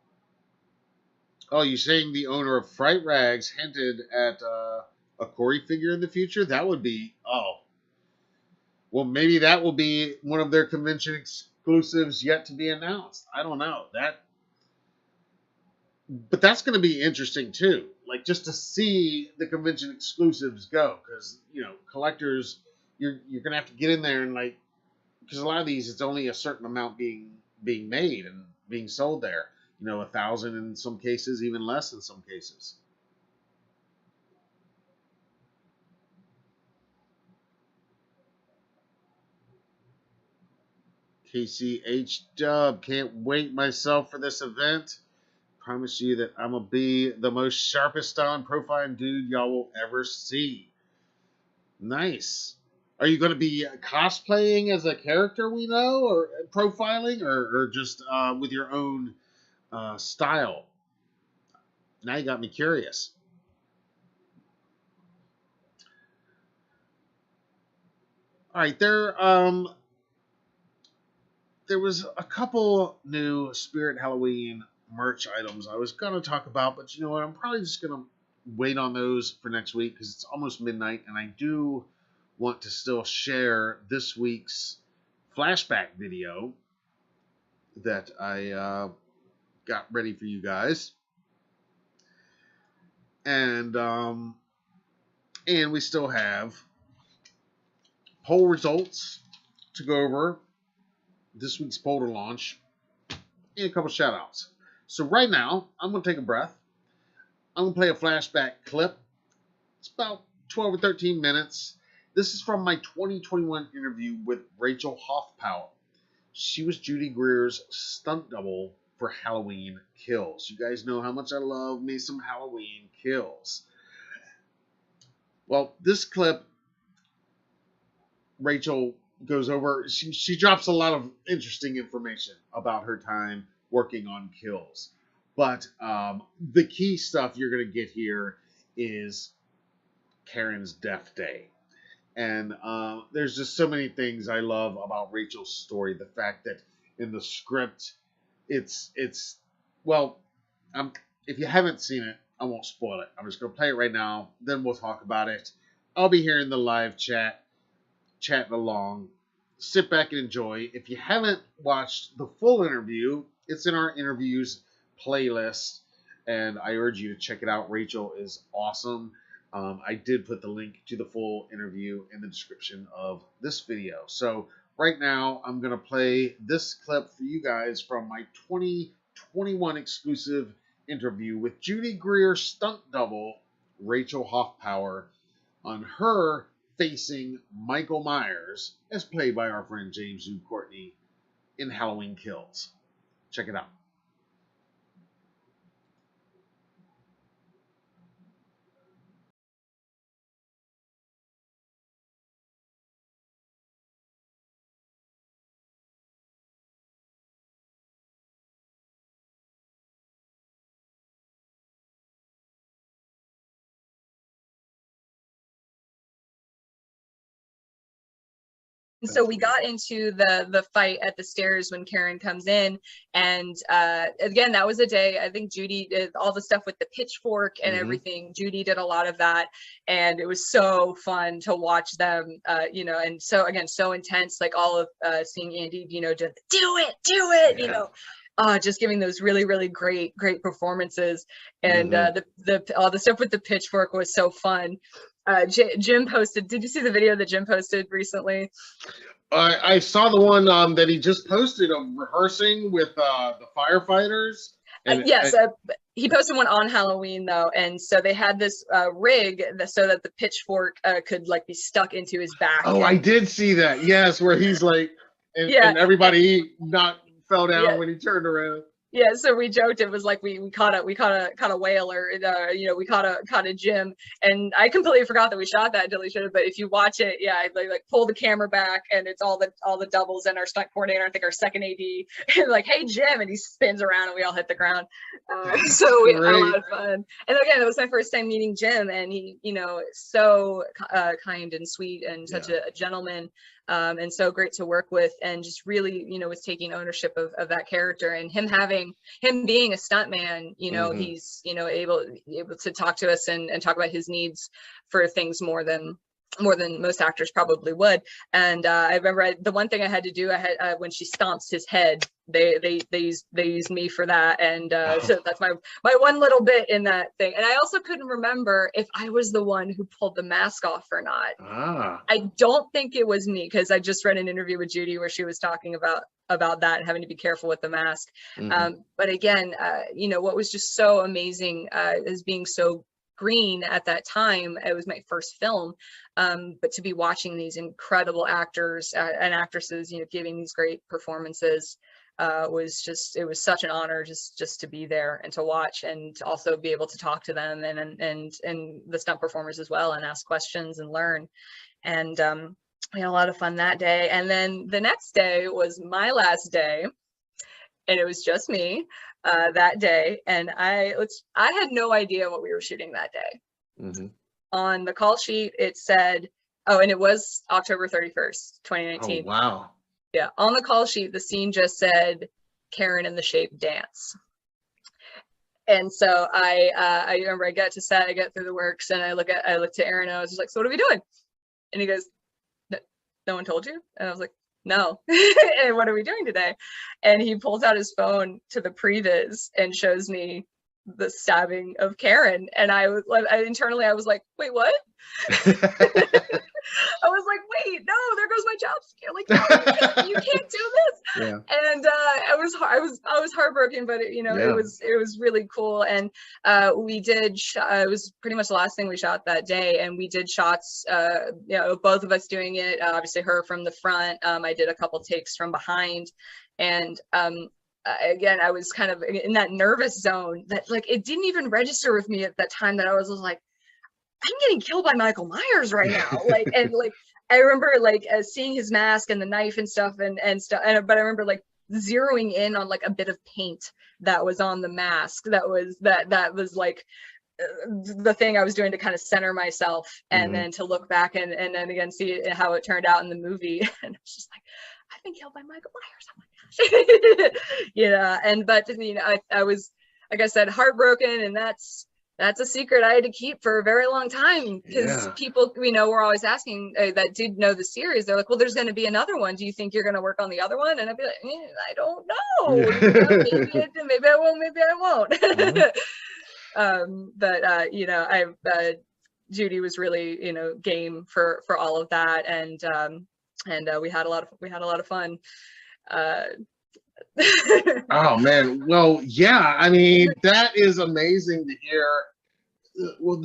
Oh, you saying the owner of Fright Rags hinted at a Corey figure in the future? That would be, well, maybe that will be one of their convention exclusives yet to be announced. I don't know that, but that's going to be interesting too. Like just to see the convention exclusives go, because collectors, you're going to have to get in there and like, because a lot of these it's only a certain amount being made and being sold there. 1,000 in some cases, even less in some cases. KCH Dub, can't wait myself for this event. Promise you that I'm gonna be the most sharpest styling profiling dude y'all will ever see. Nice. Are you going to be cosplaying as a character we know, or profiling, or just with your own style? Now you got me curious. All right, there was a couple new Spirit Halloween merch items I was gonna talk about, but you know what? I'm probably just gonna wait on those for next week because it's almost midnight, and I do want to still share this week's flashback video that I got ready for you guys, and we still have poll results to go over, this week's poll to launch, and a couple shout outs. So right now, I'm going to take a breath. I'm going to play a flashback clip. It's about 12 or 13 minutes. This is from my 2021 interview with Rachel Hoffpower. She was Judy Greer's stunt double for Halloween Kills. You guys know how much I love me some Halloween Kills. Well, this clip, Rachel goes over. She drops a lot of interesting information about her time working on kills. But the key stuff you're going to get here is Karen's death day. And there's just so many things I love about Rachel's story. The fact that in the script, it's well, if you haven't seen it, I won't spoil it. I'm just going to play it right now. Then we'll talk about it. I'll be here in the live chat, chatting along. Sit back and enjoy. If you haven't watched the full interview, it's in our interviews playlist, and I urge you to check it out. Rachel is awesome. I did put the link to the full interview in the description of this video. So right now, I'm going to play this clip for you guys from my 2021 exclusive interview with Judy Greer stunt double Rachel Hoffpower on her facing Michael Myers, as played by our friend James Zoo Courtney, in Halloween Kills. Check it out. So we got into the fight at the stairs when Karen comes in, and again, that was a day I think Judy did all the stuff with the pitchfork and everything. Judy did a lot of that, and it was so fun to watch them, you know, and so again, so intense, like all of seeing Andy, you know, just do it, you know. Just giving those really great performances, and all the stuff with the pitchfork was so fun. Jim posted, did you see the video that Jim posted recently? I saw the one that he just posted of rehearsing with the firefighters. Yes, he posted one on Halloween though, and so they had this rig so that the pitchfork could like be stuck into his back. Oh, I did see that. Yes, where he's like, and everybody not fell down when he turned around. Yeah, so we joked it was like we caught a whaler, you know, we caught a Jim, and I completely forgot that we shot that until he showed it. But if you watch it, yeah, I like pull the camera back, and it's all the doubles and our stunt coordinator, I think our second AD, like, hey Jim, and he spins around and we all hit the ground. So we had a lot of fun. And again, it was my first time meeting Jim, and he, you know, so kind and sweet and such a gentleman. And so great to work with, and just really, you know, was taking ownership of that character, and him being a stuntman, you know, he's, you know, able to talk to us and talk about his needs for things more than most actors probably would. And I remember the one thing I had to do, I had when she stomps his head, they used me for that, and so that's my one little bit in that thing. And I also couldn't remember if I was the one who pulled the mask off or not. I don't think it was me, because I just read an interview with Judy where she was talking about that and having to be careful with the mask. But again, you know, what was just so amazing is being so green at that time. It was my first film, but to be watching these incredible actors and actresses, you know, giving these great performances was just, it was such an honor just to be there and to watch, and to also be able to talk to them and the stunt performers as well, and ask questions and learn. And we had a lot of fun that day. And then the next day was my last day, and it was just me that day. And I had no idea what we were shooting that day. On the call sheet, it said, oh, and it was October 31st, 2019. Oh, wow. Yeah, on the call sheet, the scene just said Karen in the Shape dance. And so I remember I got to set, I got through the works, and I looked to Aaron, and I was just like, so what are we doing? And he goes, no one told you? And I was like, no. And what are we doing today? And he pulls out his phone to the previs and shows me the stabbing of Karen. And I was like, internally, I was like, wait, what? I was like, wait, no, there goes my job scare. Like, no, you can't do this. Yeah. And I was heartbroken, but it, you know, it was really cool. And we did, it was pretty much the last thing we shot that day. And we did shots, you know, both of us doing it, obviously her from the front. I did a couple takes from behind, and again, I was kind of in that nervous zone that, like, it didn't even register with me at that time that I was like, I'm getting killed by Michael Myers right now. Like, and like, I remember like seeing his mask and the knife and stuff and stuff, but I remember like zeroing in on like a bit of paint that was on the mask that was like the thing I was doing to kind of center myself, and then to look back and then again see how it turned out in the movie. And I was just like, I've been killed by Michael Myers. Oh my gosh. But I was, like I said, heartbroken, and that's a secret I had to keep for a very long time, because people were always asking that did know the series. They're like, well, there's going to be another one. Do you think you're going to work on the other one? And I'd be like, I don't know. Maybe I will, maybe I won't. Judy was really game for all of that, and we had a lot of fun. Oh man, well, yeah, I mean, that is amazing to hear. Well,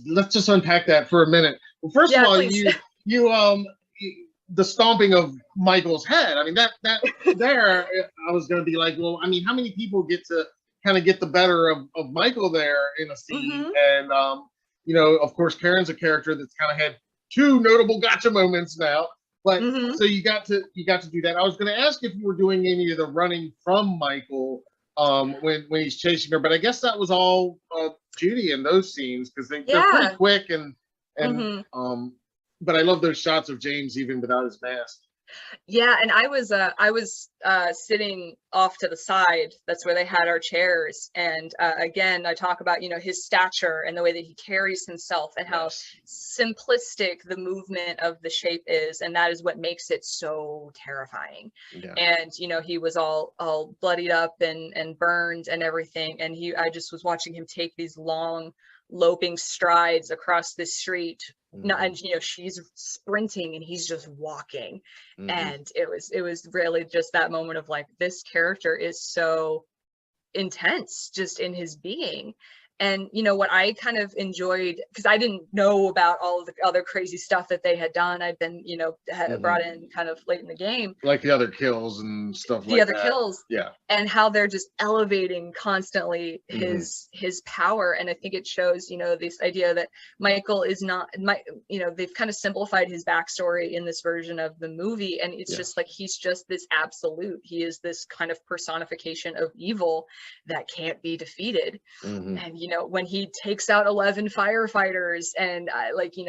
let's just unpack that for a minute. Well, first of all, please. The stomping of Michael's head. I mean, that there, I was going to be like, well, I mean, how many people get to kind of get the better of Michael there in a scene? And of course, Karen's a character that's kind of had two notable gotcha moments now. But so you got to do that. I was going to ask if you were doing any of the running from Michael when he's chasing her, but I guess that was all Judy in those scenes, because they're pretty quick and but I love those shots of James even without his mask. Yeah, and I was sitting off to the side. That's where they had our chairs. And again, I talk about his stature and the way that he carries himself, and how simplistic the movement of the shape is, and that is what makes it so terrifying. And he was all bloodied up and burned and everything, and I just was watching him take these long loping strides across the street. And she's sprinting and he's just walking. And it was really just that moment of like, this character is so intense just in his being. And what I kind of enjoyed, because I didn't know about all of the other crazy stuff that they had done. I'd been had brought in kind of late in the game, like the other kills and stuff like that. The other kills, and how they're just elevating constantly his power. And I think it shows this idea that Michael is not they've kind of simplified his backstory in this version of the movie, and it's just like he's just this absolute. He is this kind of personification of evil that can't be defeated. And when he takes out 11 firefighters and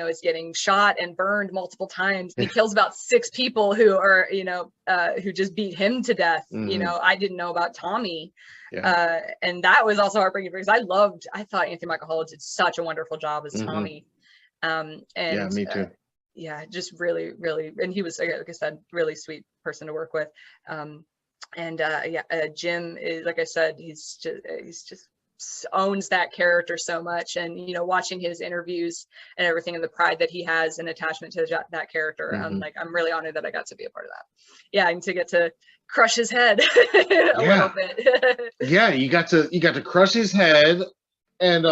is getting shot and burned multiple times, he kills about 6 people who are who just beat him to death. I didn't know about Tommy. And that was also heartbreaking, because I thought Anthony Michael Hall did such a wonderful job as Tommy. And me too. Just really, really, and he was, like I said, really sweet person to work with. Jim is, like I said, he's just owns that character so much. And watching his interviews and everything, and the pride that he has and attachment to that character, I'm really honored that I got to be a part of that. And to get to crush his head a little bit. You got to crush his head, and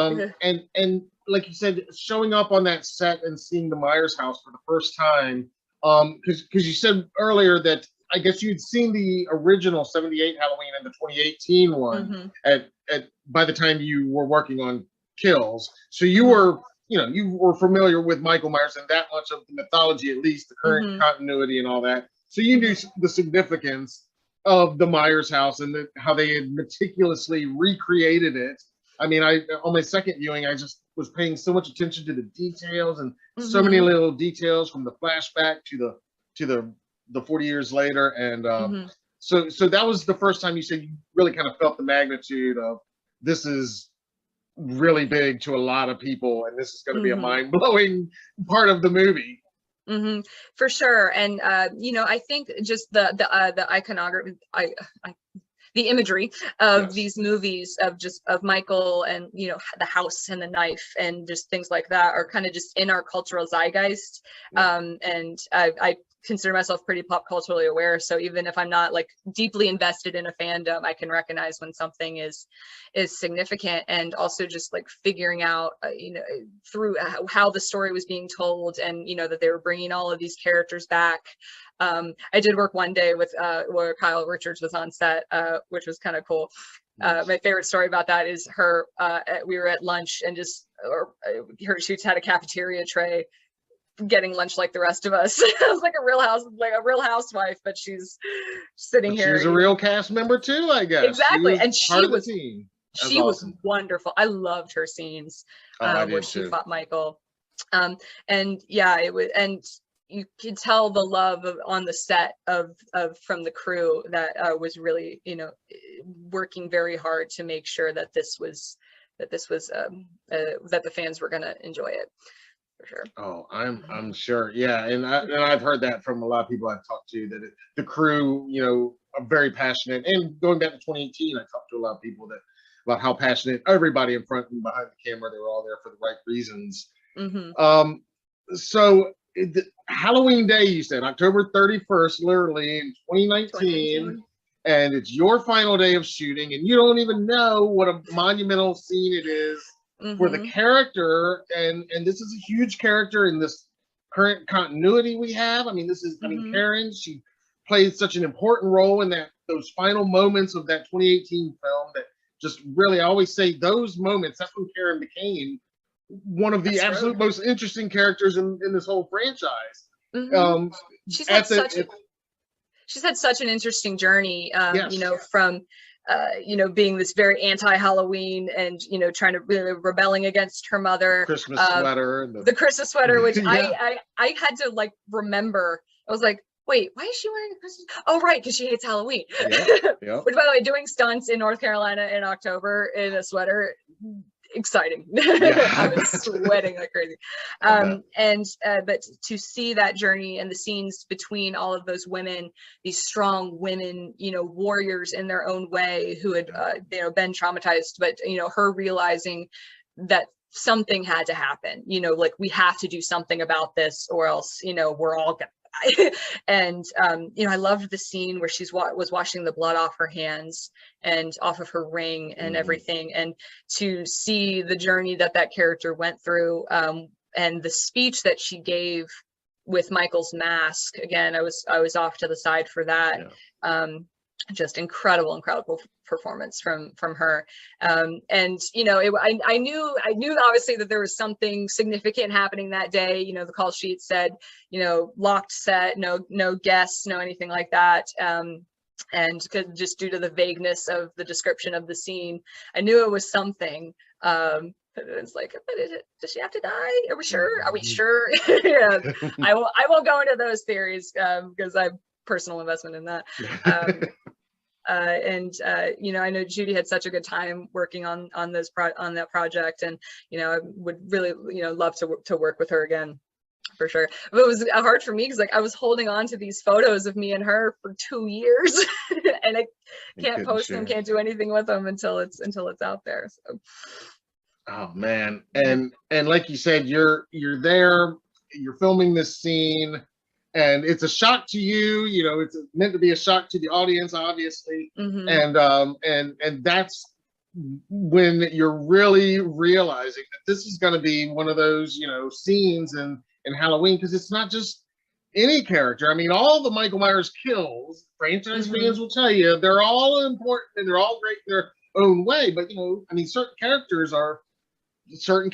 like you said, showing up on that set and seeing the Myers house for the first time, because you said earlier that I guess you'd seen the original 78 Halloween and the 2018 one by the time you were working on Kills. So you were, you were familiar with Michael Myers and that much of the mythology, at least the current continuity and all that. So you knew the significance of the Myers house and how they had meticulously recreated it. I mean, on my second viewing, I just was paying so much attention to the details, and so many little details, from the flashback to the 40 years later. And so that was the first time you said you really kind of felt the magnitude of, this is really big to a lot of people, and this is going to be a mind-blowing part of the movie. For sure. And I think just the iconography, the imagery of these movies of Michael and the house and the knife and just things like that are kind of just in our cultural zeitgeist. And I consider myself pretty pop culturally aware, so even if I'm not like deeply invested in a fandom, I can recognize when something is significant. And also just like figuring out through how the story was being told, and that they were bringing all of these characters back. I did work one day with where Kyle Richards was on set, which was kind of cool. My favorite story about that is we were at lunch, and she had a cafeteria tray getting lunch like the rest of us. I was like a real housewife, but she's sitting here. She was a real cast member too, I guess. Exactly, and she was team. She was wonderful. I loved her scenes where she fought Michael. And yeah, it was, and you could tell the love on the set of from the crew that was really, you know, working very hard to make sure that this was that the fans were going to enjoy it, for sure. Oh, I'm sure. Yeah, and I've heard that from a lot of people I've talked to, that the crew, you know, are very passionate. And going back to 2018, I talked to a lot of people about how passionate everybody in front and behind the camera, they were all there for the right reasons. So Halloween Day, you said October 31st, literally in 2019, and it's your final day of shooting, and you don't even know what a monumental scene it is for the character, and this is a huge character in this current continuity we have. I mean, this is, I mean, Karen, she played such an important role in those final moments of that 2018 film that just really, I always say those moments, that's when Karen became one of the absolute most interesting characters in this whole franchise. She's had such an interesting journey, yes. You know, from you know, being this very anti-Halloween and, you know, trying to rebelling against her mother. Christmas sweater. The Christmas sweater, which yeah. I had to like remember. I was like, wait, why is she wearing a Christmas? Oh, right, because she hates Halloween. Yeah. Which, by the way, doing stunts in North Carolina in October in a sweater, exciting. Yeah. I was sweating like crazy. But to see that journey and the scenes between all of those women, these strong women, you know, warriors in their own way, who had you know, been traumatized, but, you know, her realizing that something had to happen, you know, like, we have to do something about this, or else, you know, we're all gonna. And you know, I loved the scene where she's was washing the blood off her hands and off of her ring and everything, and to see the journey that character went through, and the speech that she gave with Michael's mask. Again, I was off to the side for that. Just incredible performance from her. And you know, I knew obviously that there was something significant happening that day. You know, the call sheet said, you know, locked set, no guests, no anything like that. And just due to the vagueness of the description of the scene, I knew it was something. It's like, does she have to die? Are we sure? Are we sure? Yeah. I won't go into those theories because I have personal investment in that. You know, I know Judy had such a good time working on that project, and you know, I would really, you know, love to work with her again, for sure. But it was hard for me because, like, I was holding on to these photos of me and her for 2 years, and I can't post them, can't do anything with them until it's out there. So. Oh man, and like you said, you're there, you're filming this scene. And it's a shock to you, you know, it's meant to be a shock to the audience, obviously. And that's when you're really realizing that this is going to be one of those, you know, scenes in Halloween, because it's not just any character. I mean, all the Michael Myers kills, franchise fans will tell you, they're all important and they're all great in their own way. But, you know, I mean, certain characters, iconic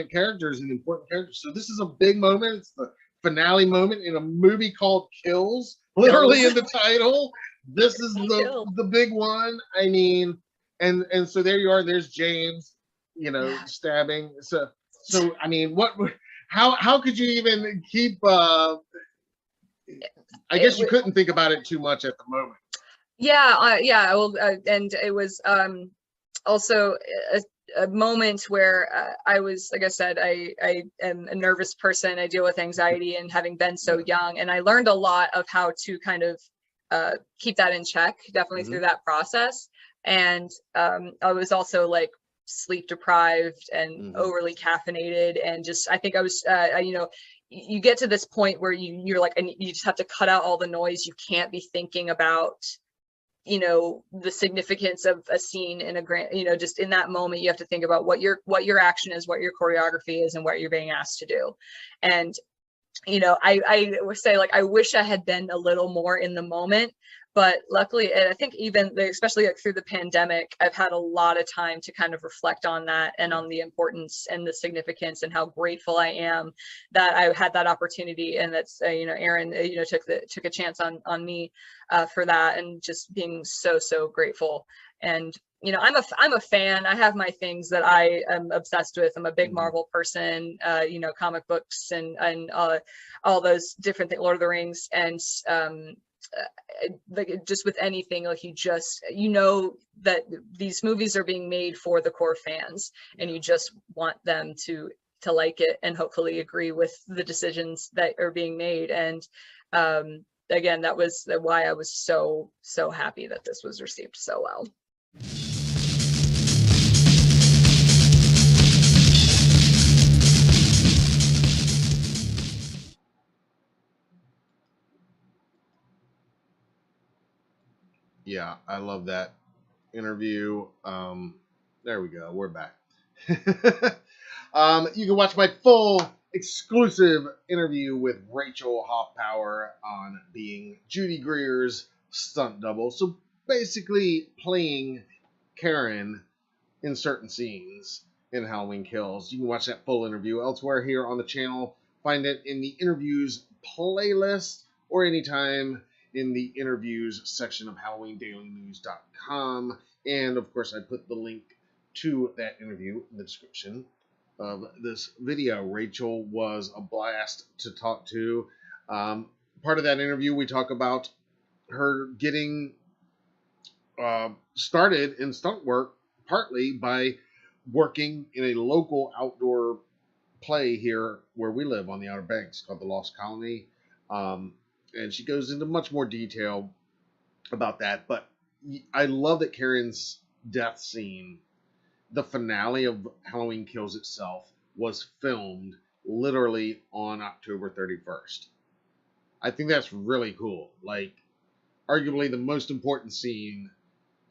characters and important characters. So this is a big moment. It's the finale moment in a movie called Kills, literally in the title. This is the big one. I mean, and so there you are, there's James, you know, stabbing. So I mean, how could you even keep I guess you couldn't think about it too much at the moment. Well, and it was also a moment where I was, like I said, I am a nervous person. I deal with anxiety, and having been so young, and I learned a lot of how to kind of keep that in check, definitely through that process. And I was also like sleep deprived and overly caffeinated, and just, I think I was, you know, you get to this point where you're like, and you just have to cut out all the noise. You can't be thinking about, you know, the significance of a scene in a grand, you know, just in that moment, you have to think about what your action is, what your choreography is, and what you're being asked to do. And, you know, I would say, like, I wish I had been a little more in the moment, But luckily, and I think even especially like through the pandemic, I've had a lot of time to kind of reflect on that and on the importance and the significance and how grateful I am that I had that opportunity, and that's Aaron took a chance on me for that, and just being so grateful. And I'm a fan. I have my things that I am obsessed with. I'm a big Marvel person, comic books and all those different things, Lord of the Rings, and like just with anything, like that these movies are being made for the core fans, and you just want them to like it and hopefully agree with the decisions that are being made. And again, that was why I was so happy that this was received so well. Yeah, I love that interview. There we go. We're back. You can watch my full exclusive interview with Rachel Hoffpower on being Judy Greer's stunt double. So basically playing Karen in certain scenes in Halloween Kills. You can watch that full interview elsewhere here on the channel. Find it in the interviews playlist or anytime in the interviews section of HalloweenDailyNews.com. And of course, I put the link to that interview in the description of this video. Rachel was a blast to talk to. Part of that interview, we talk about her getting started in stunt work partly by working in a local outdoor play here where we live on the Outer Banks called The Lost Colony. And she goes into much more detail about that. But I love that Karen's death scene, the finale of Halloween Kills itself, was filmed literally on October 31st. I think that's really cool. Like, arguably the most important scene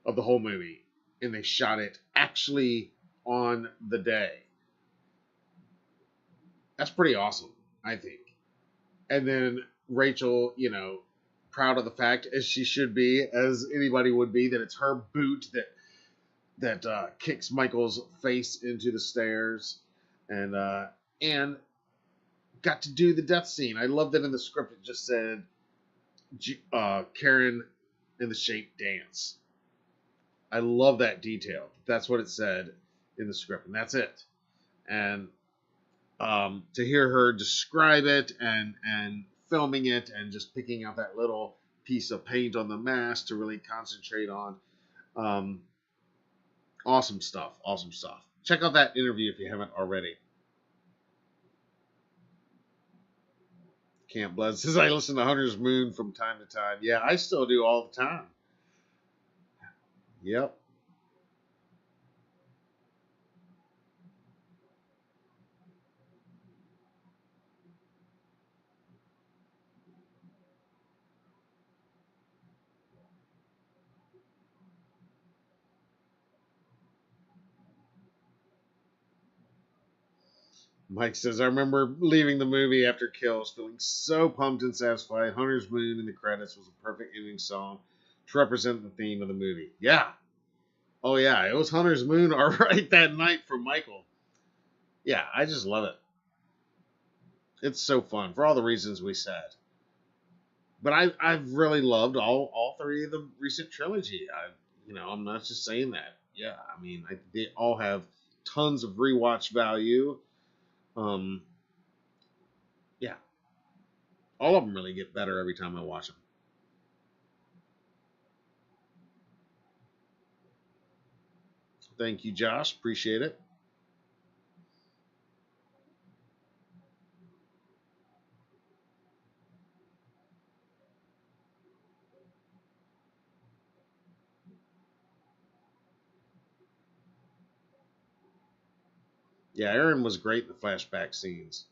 of the whole movie. And they shot it actually on the day. That's pretty awesome, I think. And then Rachel, proud of the fact, as she should be, as anybody would be, that it's her boot that kicks Michael's face into the stairs, and got to do the death scene. I love that in the script it just said Karen in the shape dance. I love that detail. That's what it said in the script, and that's it. And to hear her describe it and filming it and just picking out that little piece of paint on the mask to really concentrate on. Awesome stuff. Awesome stuff. Check out that interview if you haven't already. Camp Blood says, I listen to Hunter's Moon from time to time. Yeah, I still do all the time. Yep. Mike says, I remember leaving the movie after Kills, feeling so pumped and satisfied. Hunter's Moon in the credits was a perfect ending song to represent the theme of the movie. Yeah. Oh, yeah. It was Hunter's Moon all right that night for Michael. Yeah, I just love it. It's so fun for all the reasons we said. But I've really loved all three of the recent trilogy. I'm not just saying that. Yeah, I mean, they all have tons of rewatch value. Yeah, all of them really get better every time I watch them. Thank you, Josh. Appreciate it. Yeah, Aaron was great in the flashback scenes.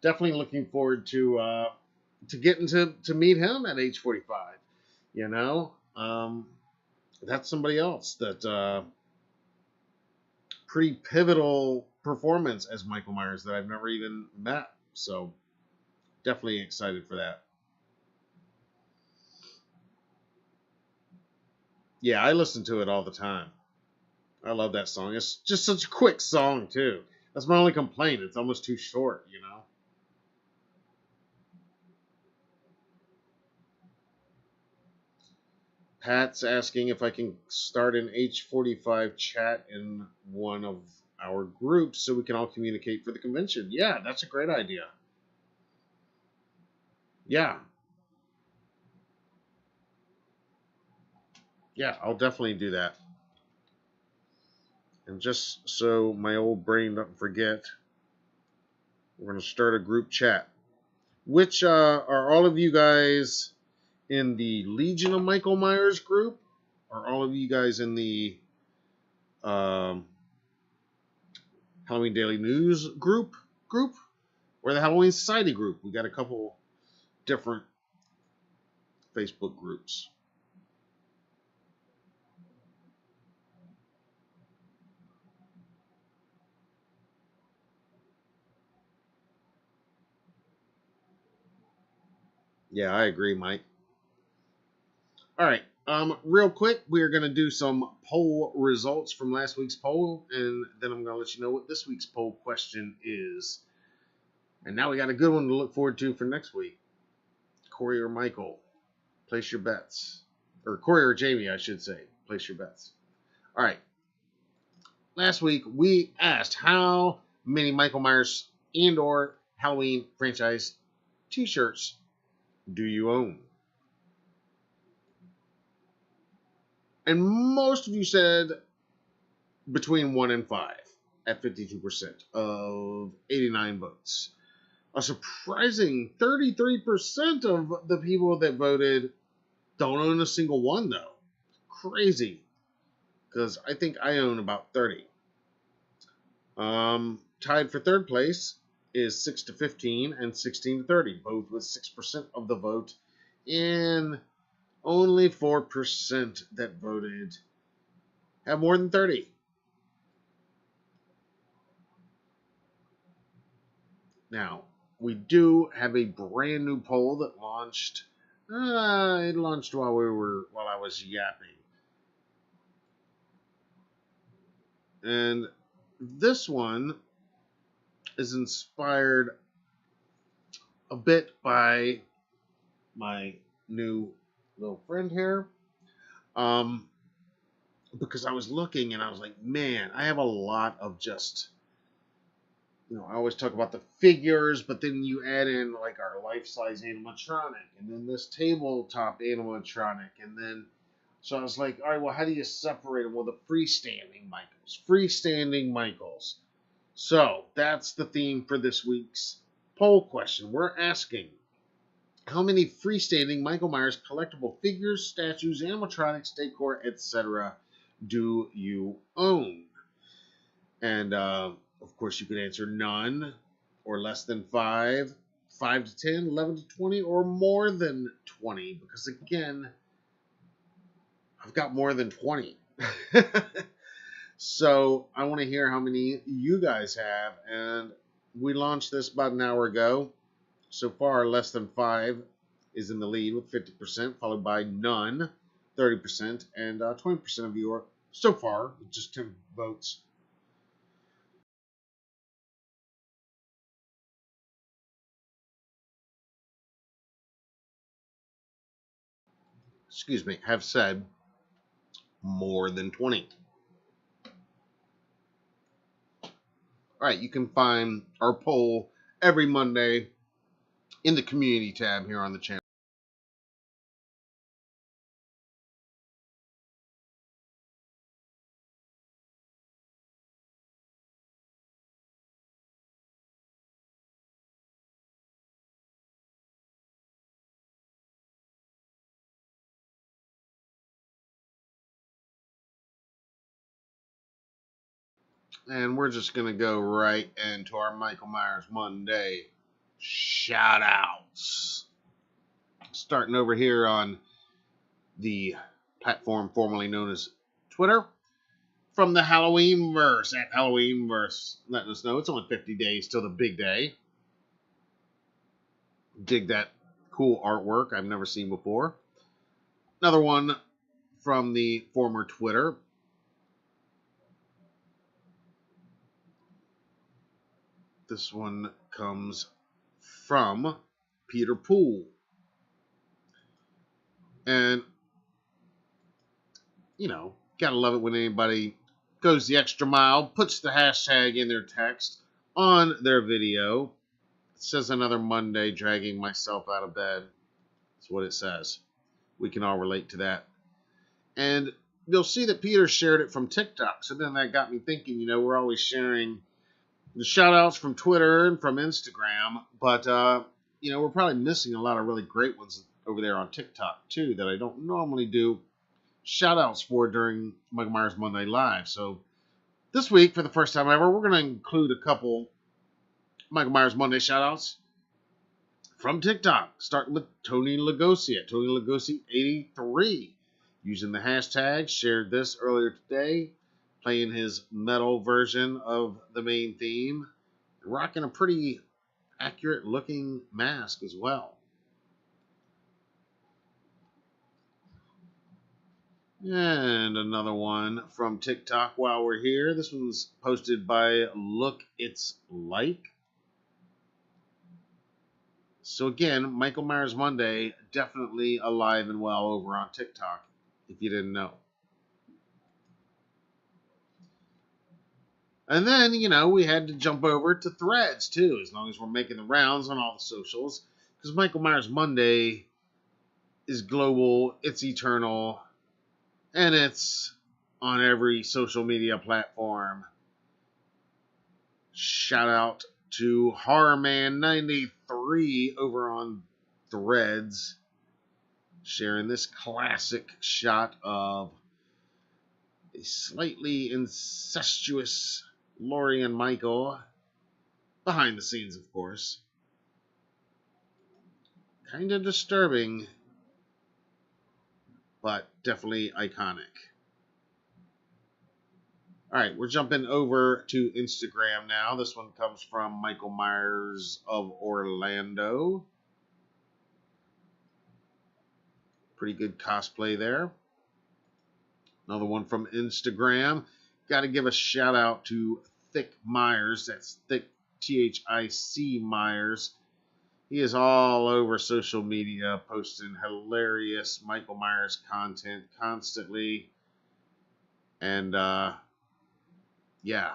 Definitely looking forward to getting to meet him at age 45. That's somebody else that pretty pivotal performance as Michael Myers that I've never even met. So definitely excited for that. Yeah, I listen to it all the time. I love that song. It's just such a quick song, too. That's my only complaint. It's almost too short, you know? Pat's asking if I can start an H45 chat in one of our groups so we can all communicate for the convention. Yeah, that's a great idea. Yeah. Yeah, I'll definitely do that. And just so my old brain doesn't forget, we're going to start a group chat. Which are all of you guys in the Legion of Michael Myers group? Are all of you guys in the um, Halloween Daily News group? Or the Halloween Society group? We got a couple different Facebook groups. Yeah, I agree, Mike. All right. Real quick, we are going to do some poll results from last week's poll, and then I'm going to let you know what this week's poll question is. And now we got a good one to look forward to for next week. Corey or Michael, place your bets. Or Corey or Jamie, I should say. Place your bets. All right. Last week, we asked how many Michael Myers and or Halloween franchise t-shirts do you own? And most of you said between 1 and 5 at 52% of 89 votes. A surprising 33% of the people that voted don't own a single one, though. Crazy. Because I think I own about 30. Tied for third place is 6 to 15 and 16 to 30, both with 6% of the vote. And only 4% that voted have more than 30. Now, we do have a brand new poll that launched. It launched while I was yapping. And this one is inspired a bit by my new little friend here. Because I was looking and I was like, man, I have a lot of just, I always talk about the figures, but then you add in like our life-size animatronic and then this tabletop animatronic. And then, so I was like, all right, well, how do you separate them? Well, the freestanding Michaels. So that's the theme for this week's poll question. We're asking, how many freestanding Michael Myers collectible figures, statues, animatronics, decor, etc. do you own? And of course, you could answer none, or less than 5, 5 to 10, 11 to 20, or more than 20. Because again, I've got more than 20. So I want to hear how many you guys have. And we launched this about an hour ago. So far, less than 5 is in the lead with 50%, followed by none, 30%, and 20% of you are so far with just 10 votes. Have said more than 20. All right, you can find our poll every Monday in the community tab here on the channel. And we're just going to go right into our Michael Myers Monday shout outs. Starting over here on the platform formerly known as Twitter. From the Halloweenverse at Halloweenverse, letting us know it's only 50 days till the big day. Dig that cool artwork I've never seen before. Another one from the former Twitter. This one comes from Peter Poole. And, you know, gotta love it when anybody goes the extra mile, puts the hashtag in their text on their video. It says another Monday dragging myself out of bed. That's what it says. We can all relate to that. And you'll see that Peter shared it from TikTok. So then that got me thinking, you know, we're always sharing the shout outs from Twitter and from Instagram. But, you know, we're probably missing a lot of really great ones over there on TikTok, too, that I don't normally do shout outs for during Michael Myers Monday Live. So this week, for the first time ever, we're going to include a couple Michael Myers Monday shout outs from TikTok, starting with Tony Lugosi at Tony Lugosi 83, using the hashtag, shared this earlier today, playing his metal version of the main theme, rocking a pretty accurate looking mask as well. And another one from TikTok while we're here. This one's posted by Look It's Like. So again, Michael Myers Monday, definitely alive and well over on TikTok, if you didn't know. And then, you know, we had to jump over to Threads, too, as long as we're making the rounds on all the socials. Because Michael Myers Monday is global, it's eternal, and it's on every social media platform. Shout out to Horrorman93 over on Threads, sharing this classic shot of a slightly incestuous Laurie and Michael, behind the scenes, of course. Kind of disturbing, but definitely iconic. All right, we're jumping over to Instagram now. This one comes from Michael Myers of Orlando. Pretty good cosplay there. Another one from Instagram. Got to give a shout out to Thick Myers. That's Thick, Thic Myers. He is all over social media, posting hilarious Michael Myers content constantly. And, yeah,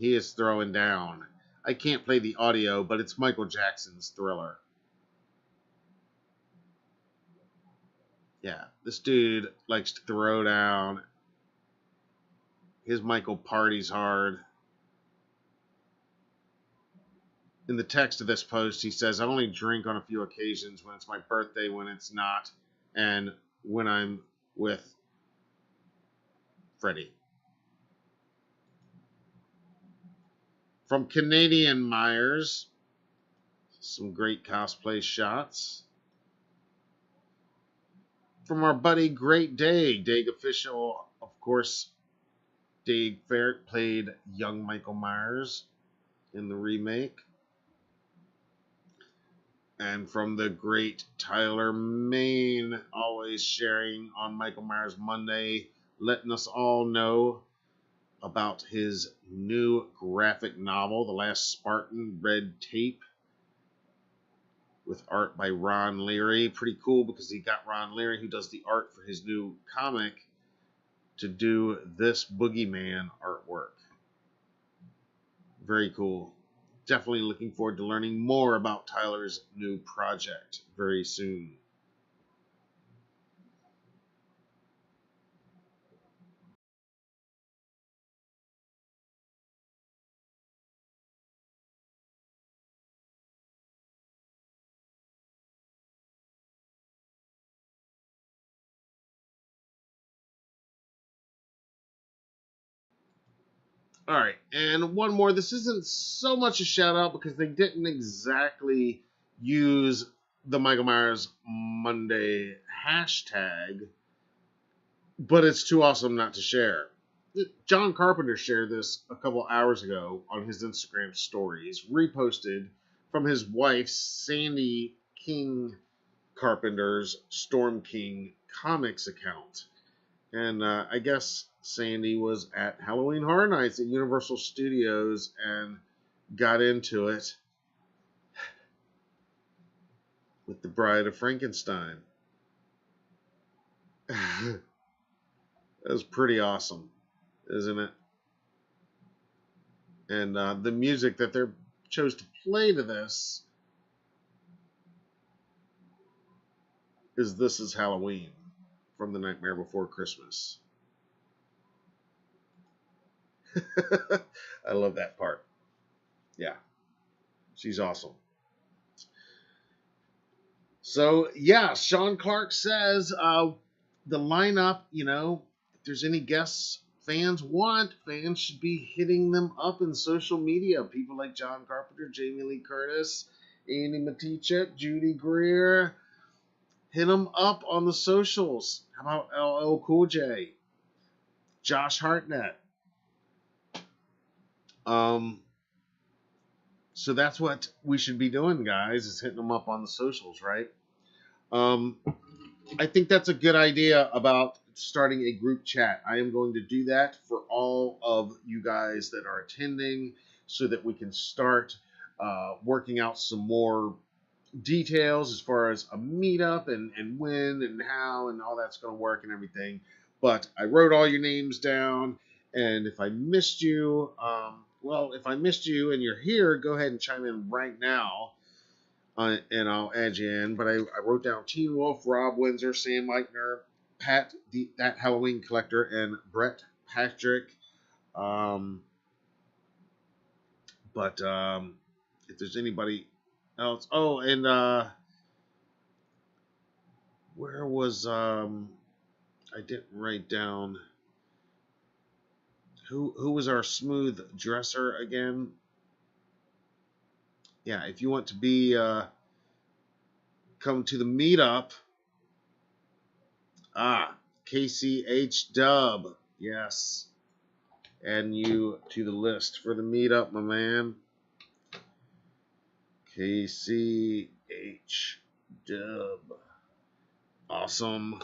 he is throwing down. I can't play the audio, but it's Michael Jackson's Thriller. Yeah, this dude likes to throw down. His Michael parties hard. In the text of this post, he says, I only drink on a few occasions, when it's my birthday, when it's not, and when I'm with Freddie. From Canadian Myers, some great cosplay shots. From our buddy Great Dag, Dag Official, of course, Dag Ferret played young Michael Myers in the remake. And from the great Tyler Main, always sharing on Michael Myers Monday, letting us all know about his new graphic novel, The Last Spartan, Red Tape, with art by Ron Leary. Pretty cool because he got Ron Leary, who does the art for his new comic, to do this Boogeyman artwork. Very cool. Definitely looking forward to learning more about Tyler's new project very soon. All right, and one more. This isn't so much a shout out because they didn't exactly use the Michael Myers Monday hashtag, but it's too awesome not to share. John Carpenter shared this a couple hours ago on his Instagram stories, reposted from his wife, Sandy King Carpenter's Storm King Comics account. And I guess Sandy was at Halloween Horror Nights at Universal Studios and got into it with the Bride of Frankenstein. That was pretty awesome, isn't it? And the music that they chose to play to this is This Is Halloween from The Nightmare Before Christmas. I love that part. Yeah, she's awesome. So, yeah, Sean Clark says the lineup, if there's any guests fans want, fans should be hitting them up in social media. People like John Carpenter, Jamie Lee Curtis, Andy Matichuk, Judy Greer. Hit them up on the socials. How about LL Cool J? Josh Hartnett. So that's what we should be doing, guys, is hitting them up on the socials, right? I think that's a good idea about starting a group chat. I am going to do that for all of you guys that are attending so that we can start working out some more details as far as a meetup and when and how and all that's going to work and everything. But I wrote all your names down, and if I missed you, if I missed you and you're here, go ahead and chime in right now, and I'll add you in. But I wrote down Teen Wolf, Rob Windsor, Sam Eichner, Pat, that Halloween Collector, and Brett Patrick. If there's anybody else, and where was I didn't write down who was our smooth dresser again. Yeah, if you want to be come to the meetup, KCH Dub, yes, adding you to the list for the meetup, my man. KCH Dub, awesome.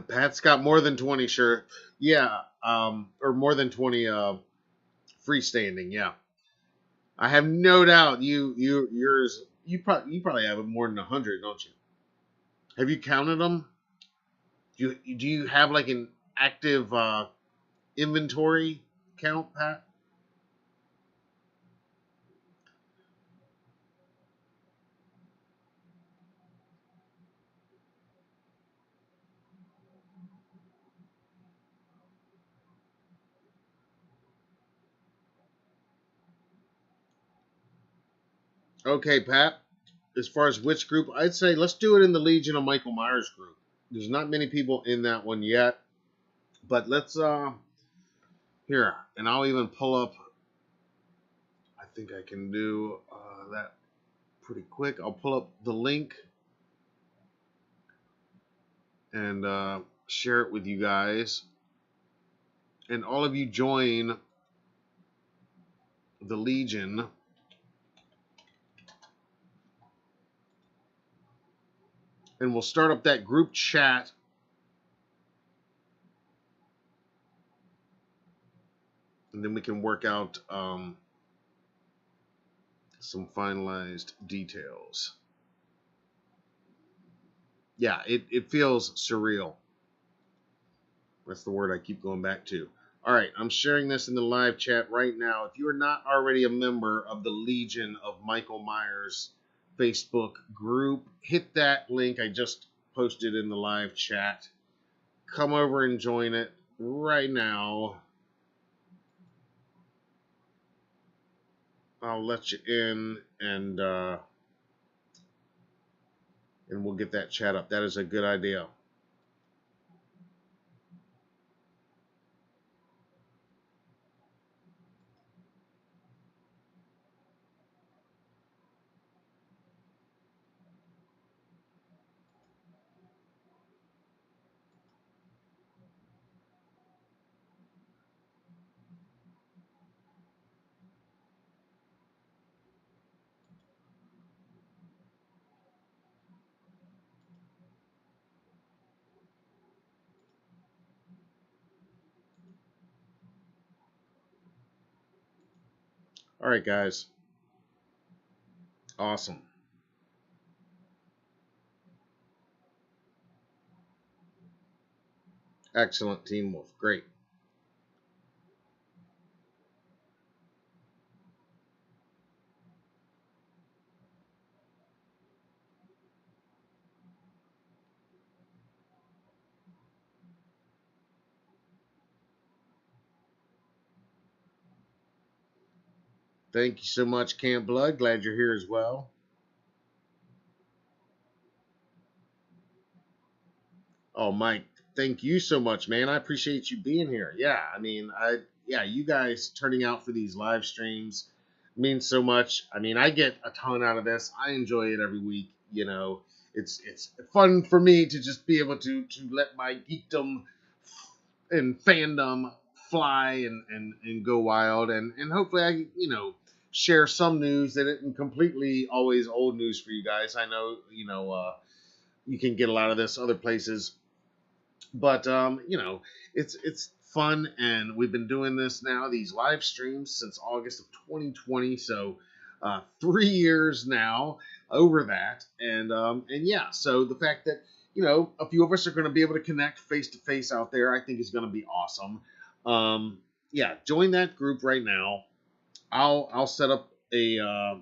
Pat's got more than 20, sure. Yeah, or more than 20 freestanding, yeah. I have no doubt you probably have more than 100, don't you? Have you counted them? Do you have like an active inventory count, Pat? Okay, Pat. As far as which group, I'd say let's do it in the Legion of Michael Myers group. There's not many people in that one yet, but let's here, and I'll even pull up. I think I can do that pretty quick. I'll pull up the link and share it with you guys, and all of you join the Legion. And we'll start up that group chat. And then we can work out some finalized details. Yeah, it feels surreal. That's the word I keep going back to. All right, I'm sharing this in the live chat right now. If you are not already a member of the Legion of Michael Myers Facebook group, hit that link I just posted in the live chat. Come over and join it right now. I'll let you in, and we'll get that chat up. That is a good idea. All right, guys. Awesome. Excellent, Team Wolf. Great. Thank you so much, Camp Blood. Glad you're here as well. Oh, Mike, thank you so much, man. I appreciate you being here. Yeah, I mean, yeah, you guys turning out for these live streams means so much. I mean, I get a ton out of this. I enjoy it every week. You know, it's fun for me to just be able to let my geekdom and fandom fly and go wild, and hopefully I share some news that isn't completely always old news for you guys. I know you can get a lot of this other places, but it's fun, and we've been doing this now, these live streams, since August of 2020. So 3 years now, over that, and yeah. So the fact that a few of us are going to be able to connect face to face out there, I think is going to be awesome. Yeah, join that group right now. I'll set up a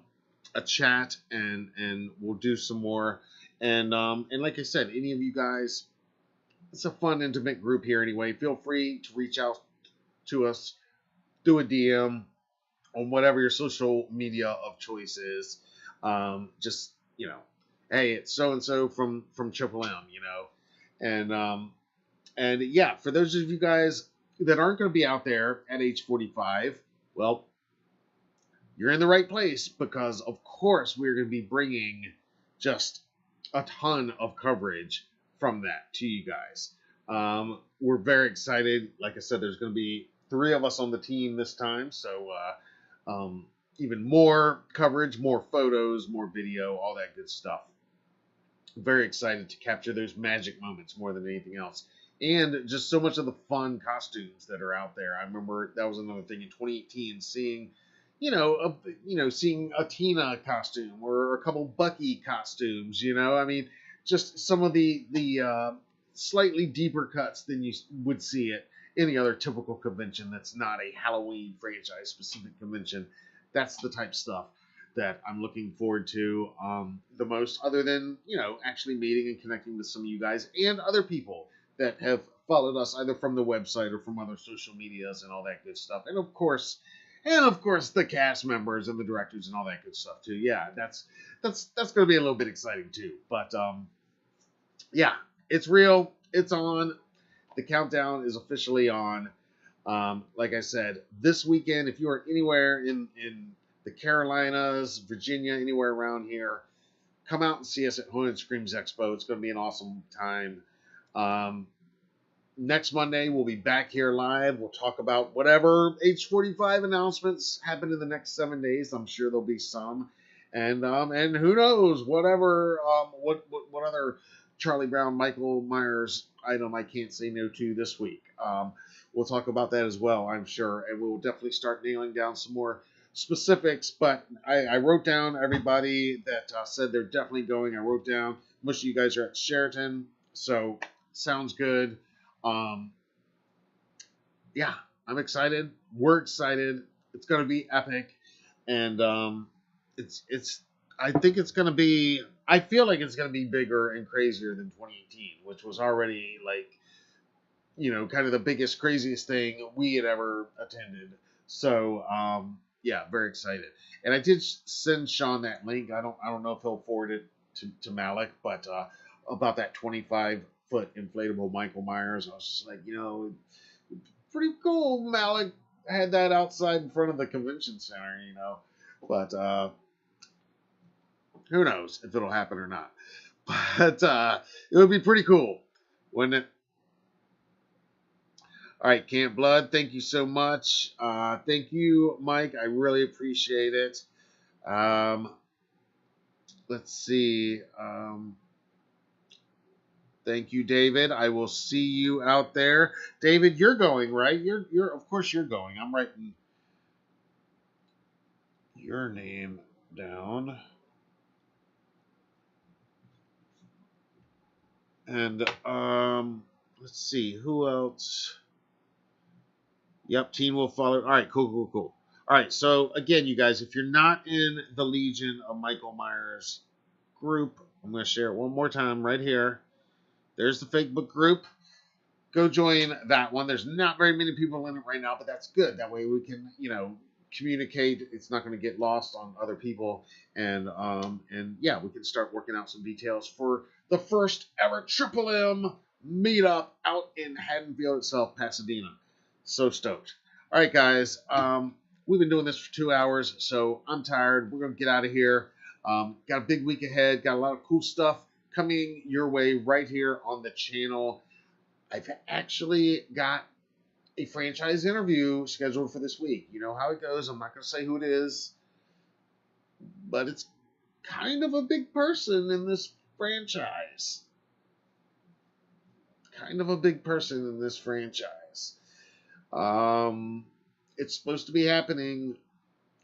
chat, and we'll do some more. And like I said, any of you guys, it's a fun, intimate group here anyway. Feel free to reach out to us, do a DM on whatever your social media of choice is. Just hey, it's so and so from Triple M, and yeah, for those of you guys that aren't going to be out there at age 45, well, you're in the right place, because of course we're going to be bringing just a ton of coverage from that to you guys. We're very excited. Like I said, there's going to be 3 of us on the team this time, so even more coverage, more photos, more video, all that good stuff. Very excited to capture those magic moments more than anything else. And just so much of the fun costumes that are out there. I remember that was another thing in 2018, seeing seeing a Tina costume or a couple Bucky costumes. I mean, just some of the slightly deeper cuts than you would see at any other typical convention that's not a Halloween franchise specific convention. That's the type of stuff that I'm looking forward to the most, other than actually meeting and connecting with some of you guys and other people that have followed us either from the website or from other social medias and all that good stuff. And of course, the cast members and the directors and all that good stuff too. Yeah, that's going to be a little bit exciting too. But yeah, it's real. It's on. The countdown is officially on. Like I said, this weekend, if you are anywhere in the Carolinas, Virginia, anywhere around here, come out and see us at Haunted Screams Expo. It's going to be an awesome time. Next Monday, we'll be back here live. We'll talk about whatever age 45 announcements happen in the next 7 days. I'm sure there'll be some. And who knows, whatever, what other Charlie Brown, Michael Myers item I can't say no to this week. We'll talk about that as well, I'm sure. And we'll definitely start nailing down some more specifics. But I wrote down everybody that said they're definitely going. I wrote down most of you guys are at Sheraton. So sounds good. Yeah, I'm excited. We're excited. It's going to be epic. And it's I think it's going to be, I feel like it's going to be bigger and crazier than 2018, which was already like, kind of the biggest, craziest thing we had ever attended. So, yeah, very excited. And I did send Sean that link. I don't know if he'll forward it to Malik, but about that 25-foot inflatable Michael Myers, I was just like, pretty cool. Malik had that outside in front of the convention center, but who knows if it'll happen or not. But it would be pretty cool, wouldn't it? All right, Camp Blood, thank you so much. Thank you, Mike. I really appreciate it. Let's see. Thank you, David. I will see you out there. David, you're going, right? You're of course you're going. I'm writing. your name down. And let's see who else. Yep, Teen will follow. All right, cool. All right, so again, you guys, if you're not in the Legion of Michael Myers group, I'm going to share it one more time right here. There's the Facebook group. Go join that one. There's not very many people in it right now, but that's good. That way we can, communicate. It's not going to get lost on other people, and yeah, we can start working out some details for the first ever Triple M meetup out in Haddonfield itself, Pasadena. So stoked. All right, guys. We've been doing this for 2 hours, so I'm tired. We're going to get out of here. Got a big week ahead. Got a lot of cool stuff coming your way right here on the channel. I've actually got a franchise interview scheduled for this week. You know how it goes. I'm not going to say who it is, but it's kind of a big person in this franchise. It's supposed to be happening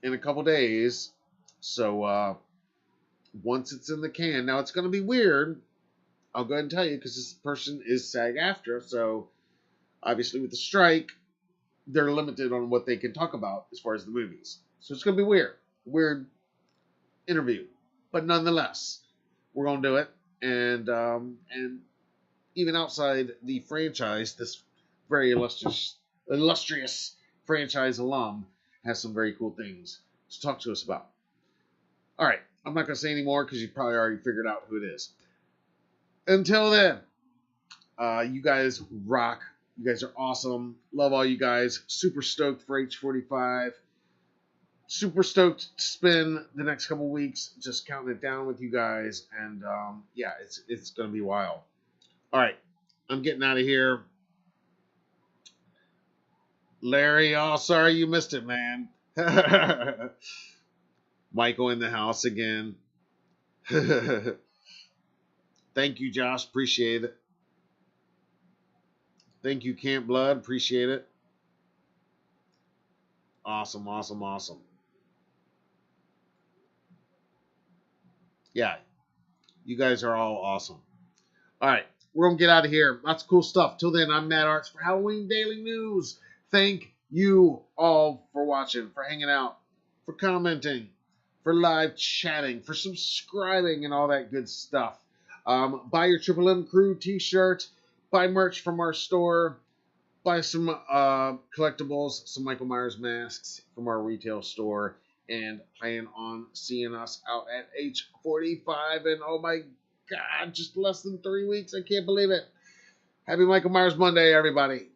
in a couple days. So once it's in the can, now it's going to be weird. I'll go ahead and tell you because this person is SAG-AFTRA. So obviously with the strike, they're limited on what they can talk about as far as the movies. So it's going to be weird interview. But nonetheless, we're going to do it. And even outside the franchise, this very illustrious franchise alum has some very cool things to talk to us about. All right, I'm not going to say any more because you probably already figured out who it is. Until then, you guys rock. You guys are awesome. Love all you guys. Super stoked for H45. Super stoked to spend the next couple weeks just counting it down with you guys. And yeah, it's going to be wild. All right, I'm getting out of here. Larry, oh, sorry you missed it, man. Michael in the house again. Thank you, Josh. Appreciate it. Thank you, Camp Blood. Appreciate it. Awesome. Yeah, you guys are all awesome. All right, we're going to get out of here. Lots of cool stuff. Till then, I'm Matt Arts for Halloween Daily News. Thank you all for watching, for hanging out, for commenting, for live chatting, for subscribing, and all that good stuff. Buy your Triple M Crew t-shirt. Buy merch from our store. Buy some collectibles, some Michael Myers masks from our retail store. And plan on seeing us out at H45. And oh my God, just less than 3 weeks. I can't believe it. Happy Michael Myers Monday, everybody.